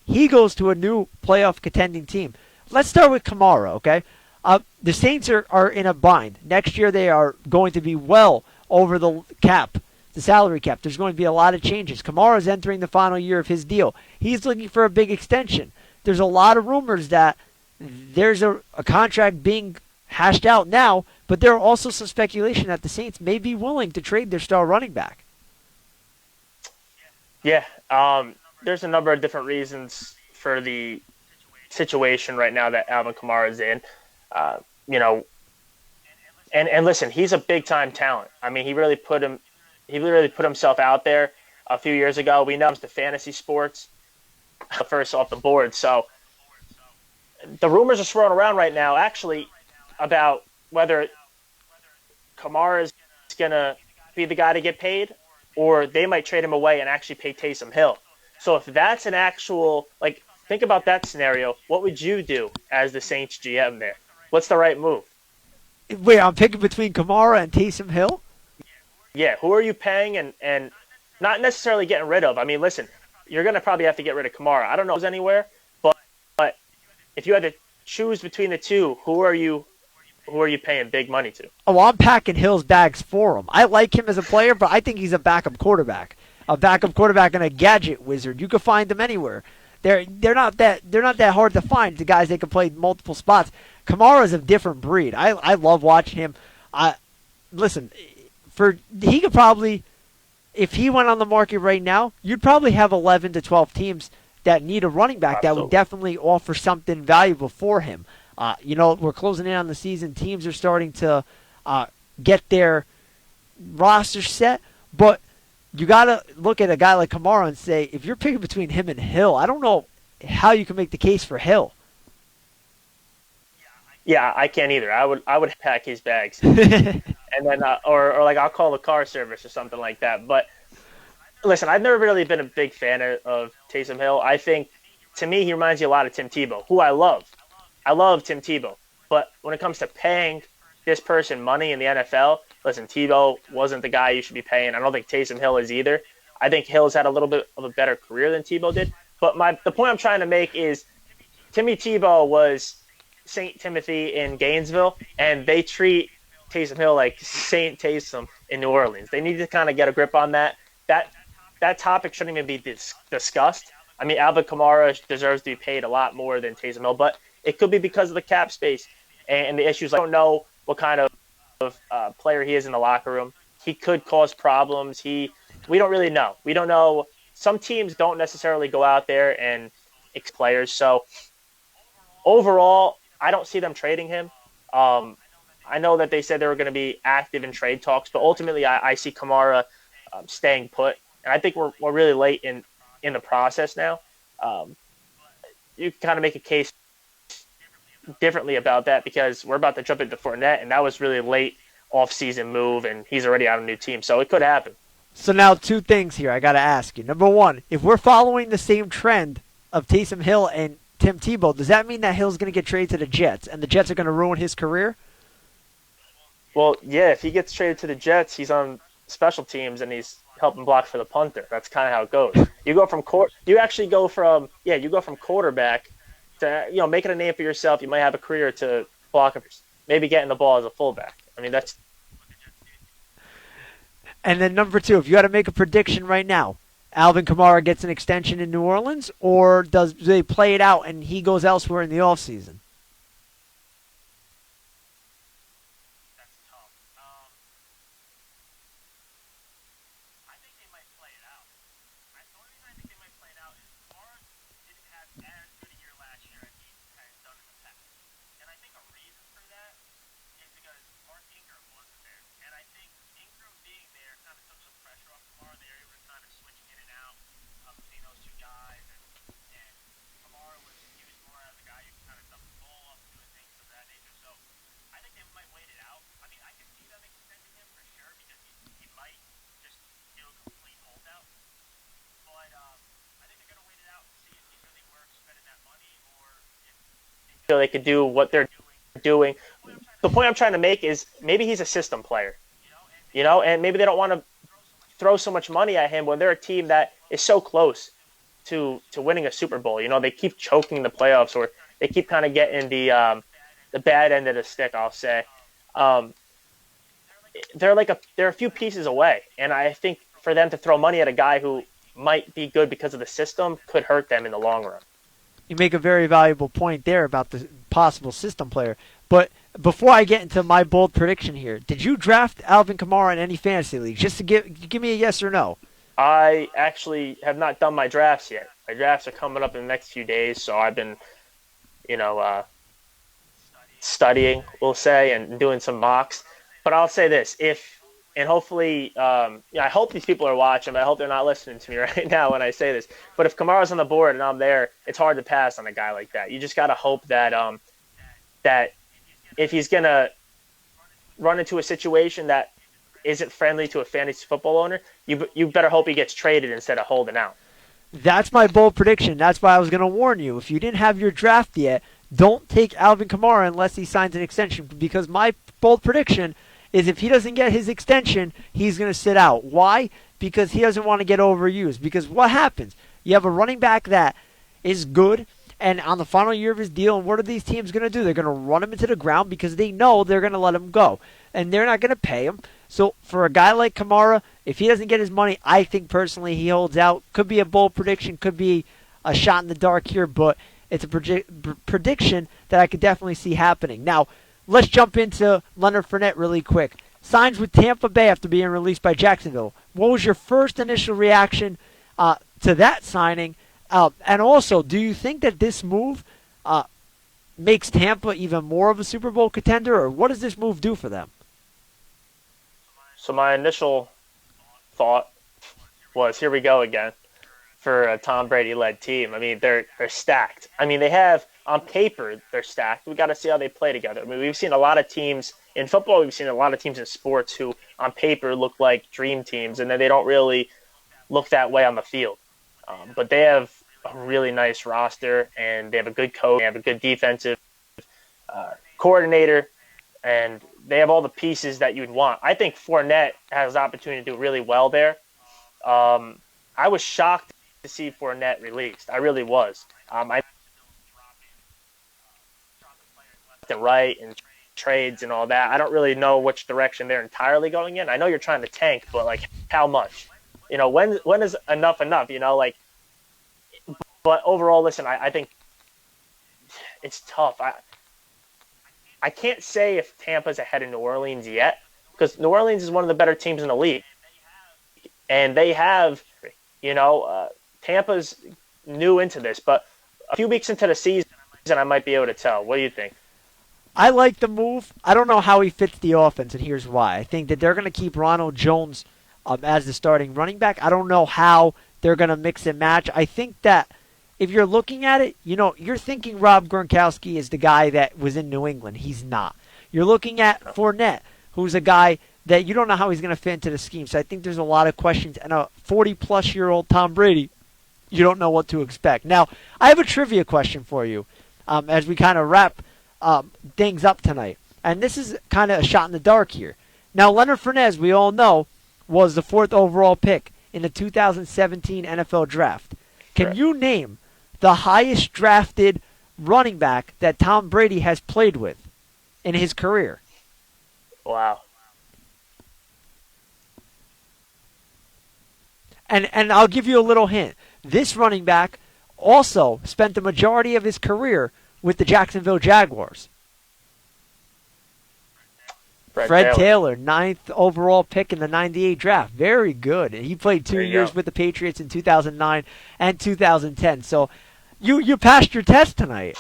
He goes to a new playoff contending team. Let's start with Kamara, okay? The Saints are in a bind. Next year they are going to be well over the cap, the salary cap. There's going to be a lot of changes. Kamara is entering the final year of his deal. He's looking for a big extension. There's a lot of rumors that there's a contract being hashed out now, but there are also some speculation that the Saints may be willing to trade their star running back. Yeah, there's a number of different reasons for the situation right now that Alvin Kamara is in. And listen, he's a big time talent. I mean, he really put himself out there a few years ago. We know it's the fantasy sports first off the board. So the rumors are swirling around right now, actually, about whether Kamara is going to be the guy to get paid, or they might trade him away and actually pay Taysom Hill. So if that's an actual, think about that scenario. What would you do as the Saints GM there? What's the right move? Wait, I'm picking between Kamara and Taysom Hill? Yeah, who are you paying and not necessarily getting rid of? I mean, listen, you're going to probably have to get rid of Kamara. I don't know if there's anywhere, but if you had to choose between the two, who are you paying big money to? Oh, I'm packing Hill's bags for him. I like him as a player, but I think he's a backup quarterback. A backup quarterback and a gadget wizard. You can find them anywhere. They're not that hard to find. The guys that can play multiple spots. Kamara's a different breed. I love watching him. Listen, he could probably, if he went on the market right now, you'd probably have 11 to 12 teams that need a running back that would definitely offer something valuable for him. We're closing in on the season. Teams are starting to get their roster set, but you got to look at a guy like Kamara and say, if you're picking between him and Hill, I don't know how you can make the case for Hill. Yeah, I can't either. I would pack his bags, and then or like I'll call the car service or something like that. But listen, I've never really been a big fan of Taysom Hill. I think to me he reminds you a lot of Tim Tebow, who I love. I love Tim Tebow, but when it comes to paying this person money in the NFL, listen, Tebow wasn't the guy you should be paying. I don't think Taysom Hill is either. I think Hill's had a little bit of a better career than Tebow did. But the point I'm trying to make is Timmy Tebow was St. Timothy in Gainesville, and they treat Taysom Hill like St. Taysom in New Orleans. They need to kind of get a grip on that. That topic shouldn't even be discussed. I mean, Alvin Kamara deserves to be paid a lot more than Taysom Hill, but it could be because of the cap space and the issues. I don't know what kind of player he is in the locker room. He could cause problems. We don't really know. We don't know. Some teams don't necessarily go out there and players. So overall, I don't see them trading him. I know that they said they were going to be active in trade talks, but ultimately I see Kamara staying put. And I think we're really late in the process now. You can kind of make a case differently about that because we're about to jump into Fournette, and that was really late off-season move, and he's already on a new team. So it could happen. So now two things here I got to ask you. Number one, if we're following the same trend of Taysom Hill and Tim Tebow, does that mean that Hill's going to get traded to the Jets, and the Jets are going to ruin his career? Well, yeah, if he gets traded to the Jets, he's on special teams, and he's helping block for the punter. That's kind of how it goes. You go from quarterback to making a name for yourself. You might have a career to block, maybe getting the ball as a fullback. I mean, that's. And then number two, if you had to make a prediction right now, Alvin Kamara gets an extension in New Orleans, or do they play it out and he goes elsewhere in the offseason? That's tough. I think they might play it out. The only reason I think they might play it out is Kamara didn't have as good a year last year as he has done in the past. And I think a reason for that is because Mark Ingram wasn't there. And I think Ingram being there kind of took some pressure off Kamara. They were able to kind of switch in and out between those two guys. And Kamara was used more as a guy who kind of dump the ball up, doing things of that nature. So I think they might wait it out. I mean, I can see them extending him for sure because he might just do a complete holdout. But I think they're going to wait it out and see if he's really worth spending that money or if they feel they could do what they're doing. The point I'm trying to make is maybe he's a system player, and maybe they don't want to throw so much money at him when they're a team that is so close to winning a Super Bowl. They keep choking the playoffs, or they keep kind of getting the bad end of the stick, I'll say. They're a few pieces away, and I think for them to throw money at a guy who might be good because of the system could hurt them in the long run. You make a very valuable point there about the possible system player. But before I get into my bold prediction here, did you draft Alvin Kamara in any fantasy league? Just to give me a yes or no. I actually have not done my drafts yet. My drafts are coming up in the next few days, so I've been, studying, we'll say, and doing some mocks. But I'll say this, and hopefully, I hope these people are watching, but I hope they're not listening to me right now when I say this. But if Kamara's on the board and I'm there, it's hard to pass on a guy like that. You just got to hope that that if he's going to run into a situation that isn't friendly to a fantasy football owner, you better hope he gets traded instead of holding out. That's my bold prediction. That's why I was going to warn you. If you didn't have your draft yet, don't take Alvin Kamara unless he signs an extension, because my bold prediction is if he doesn't get his extension, he's going to sit out. Why? Because he doesn't want to get overused. Because what happens? You have a running back that is good, and on the final year of his deal, and what are these teams going to do? They're going to run him into the ground because they know they're going to let him go, and they're not going to pay him. So for a guy like Kamara, if he doesn't get his money, I think personally he holds out. Could be a bold prediction, could be a shot in the dark here, but it's a prediction that I could definitely see happening. Now, let's jump into Leonard Fournette really quick. signs with Tampa Bay after being released by Jacksonville. What was your first initial reaction to that signing? And also, do you think that this move makes Tampa even more of a Super Bowl contender, or what does this move do for them? So my initial thought was, here we go again for a Tom Brady-led team. I mean, they're stacked. I mean, they have, on paper, they're stacked. We got to see how they play together. I mean, we've seen a lot of teams in football. We've seen a lot of teams in sports who, on paper, look like dream teams, and then they don't really look that way on the field. But they have a really nice roster, and they have a good coach. They have a good defensive coordinator, and they have all the pieces that you'd want. I think Fournette has the opportunity to do really well there. I was shocked to see Fournette released. I really was. I left and right and trades and all that. I don't really know which direction they're entirely going in. I know you're trying to tank, but like how much? You know, when is enough enough? You know, like. But overall, listen, I think it's tough. I can't say if Tampa's ahead of New Orleans yet, because New Orleans is one of the better teams in the league. And they have, Tampa's new into this, but a few weeks into the season, I might be able to tell. What do you think? I like the move. I don't know how he fits the offense, and here's why. I think that they're going to keep Ronald Jones as the starting running back. I don't know how they're going to mix and match. I think that if you're looking at it, you're thinking Rob Gronkowski is the guy that was in New England. He's not. You're looking at Fournette, who's a guy that you don't know how he's going to fit into the scheme. So I think there's a lot of questions. And a 40-plus-year-old Tom Brady, you don't know what to expect. Now, I have a trivia question for you as we kind of wrap things up tonight. And this is kind of a shot in the dark here. Now, Leonard Fournette, we all know, was the 4th overall pick in the 2017 NFL Draft. Can you name the highest drafted running back that Tom Brady has played with in his career? Wow. And I'll give you a little hint. This running back also spent the majority of his career with the Jacksonville Jaguars. Fred Taylor, 9th overall pick in the 98 draft. Very good. He played 2 years with the Patriots in 2009 and 2010. So you passed your test tonight.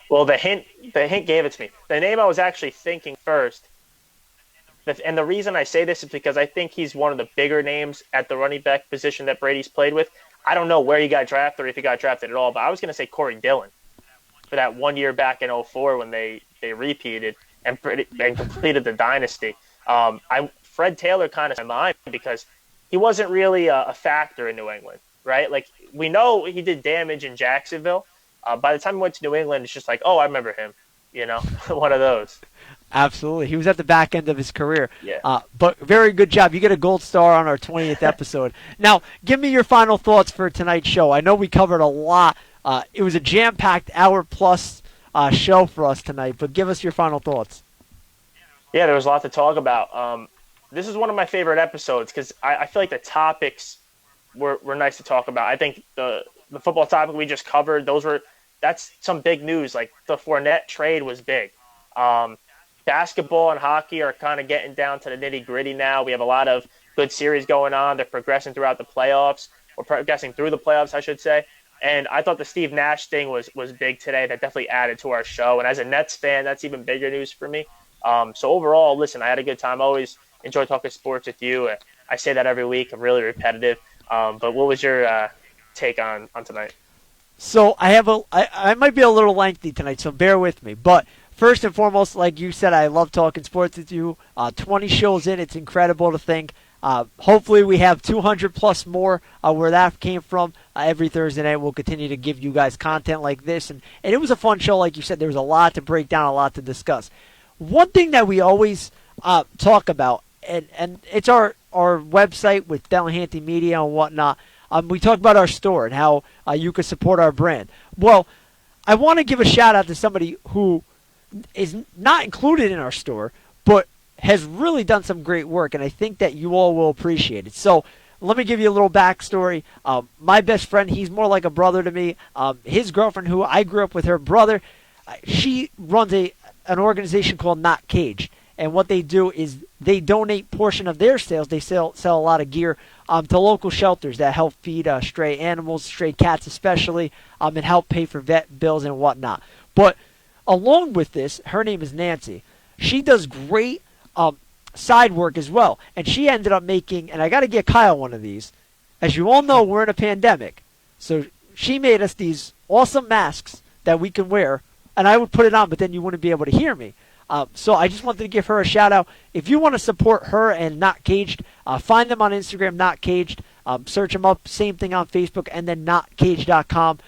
Well, the hint gave it to me. The name I was actually thinking first, and the reason I say this is because I think he's one of the bigger names at the running back position that Brady's played with. I don't know where he got drafted or if he got drafted at all, but I was going to say Corey Dillon for that 1 year back in 2004 when they repeated and completed the dynasty. Fred Taylor kind of in mind because he wasn't really a factor in New England, right? Like, we know he did damage in Jacksonville. By the time he went to New England, it's just like, oh, I remember him, one of those. Absolutely. He was at the back end of his career. Yeah. But very good job. You get a gold star on our 20th episode. Now, give me your final thoughts for tonight's show. I know we covered a lot. It was a jam-packed hour-plus show for us tonight, but give us your final thoughts. Yeah, there was a lot to talk about. This is one of my favorite episodes because I feel like the topics were nice to talk about. I think the football topic we just covered, that's some big news. Like the Fournette trade was big. Basketball and hockey are kind of getting down to the nitty-gritty now. We have a lot of good series going on. They're progressing throughout the playoffs, or progressing through the playoffs, I should say. And I thought the Steve Nash thing was big today. That definitely added to our show. And as a Nets fan, that's even bigger news for me. So overall, listen, I had a good time. I always enjoy talking sports with you. I say that every week. I'm really repetitive. But what was your take on tonight? So I might be a little lengthy tonight, so bear with me. But first and foremost, like you said, I love talking sports with you. 20 shows in, it's incredible to think. Hopefully we have 200 plus more where that came from. Every Thursday night we'll continue to give you guys content like this. And it was a fun show, like you said. There was a lot to break down, a lot to discuss. One thing that we always talk about, and it's our website with Delahanty Media and whatnot, we talk about our store and how you can support our brand. Well, I want to give a shout out to somebody who is not included in our store, but has really done some great work, and I think that you all will appreciate it. So let me give you a little backstory. My best friend, he's more like a brother to me. His girlfriend, who I grew up with her brother, she runs an organization called Not Caged. And what they do is they donate portion of their sales. They sell a lot of gear to local shelters that help feed stray animals, stray cats especially, and help pay for vet bills and whatnot. But along with this, her name is Nancy. She does great side work as well. And she ended up making, and I got to get Kyle one of these. As you all know, we're in a pandemic. So she made us these awesome masks that we can wear. And I would put it on, but then you wouldn't be able to hear me. So I just wanted to give her a shout out. If you want to support her and Not Caged, find them on Instagram, Not Caged. Search them up. Same thing on Facebook, and then notcaged.com.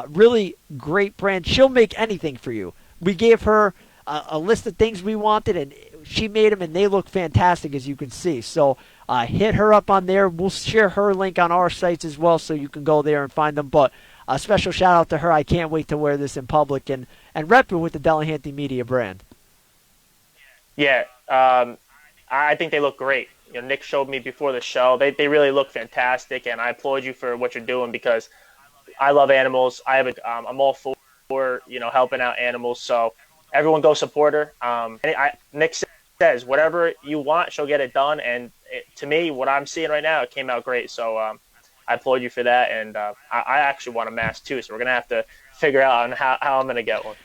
Really great brand. She'll make anything for you. We gave her a list of things we wanted, and she made them, and they look fantastic, as you can see. So hit her up on there. We'll share her link on our sites as well, so you can go there and find them. But a special shout out to her. I can't wait to wear this in public and rep it with the Delahanty Media brand. Yeah, I think they look great. You know, Nick showed me before the show. They really look fantastic, and I applaud you for what you're doing because I love animals. I'm all for helping out animals. So everyone go support her. Nick says whatever you want, she'll get it done. And to me, what I'm seeing right now, it came out great. So I applaud you for that. And I actually want a mask too. So we're gonna have to figure out on how I'm gonna get one.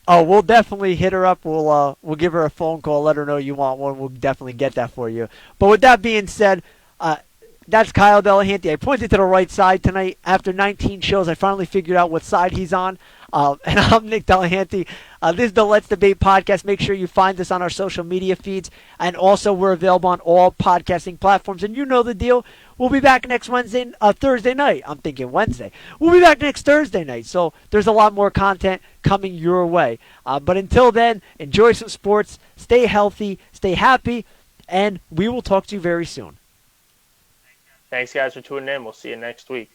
Oh, we'll definitely hit her up. We'll give her a phone call, let her know you want one. We'll definitely get that for you. But with that being said, that's Kyle Delahanty. I pointed to the right side tonight. After 19 shows, I finally figured out what side he's on. And I'm Nick Delahanty. This is the Let's Debate podcast. Make sure you find us on our social media feeds. And also, we're available on all podcasting platforms. And you know the deal. We'll be back next Thursday night. I'm thinking Wednesday. We'll be back next Thursday night. So there's a lot more content coming your way. But until then, enjoy some sports. Stay healthy. Stay happy. And we will talk to you very soon. Thanks, guys, for tuning in. We'll see you next week.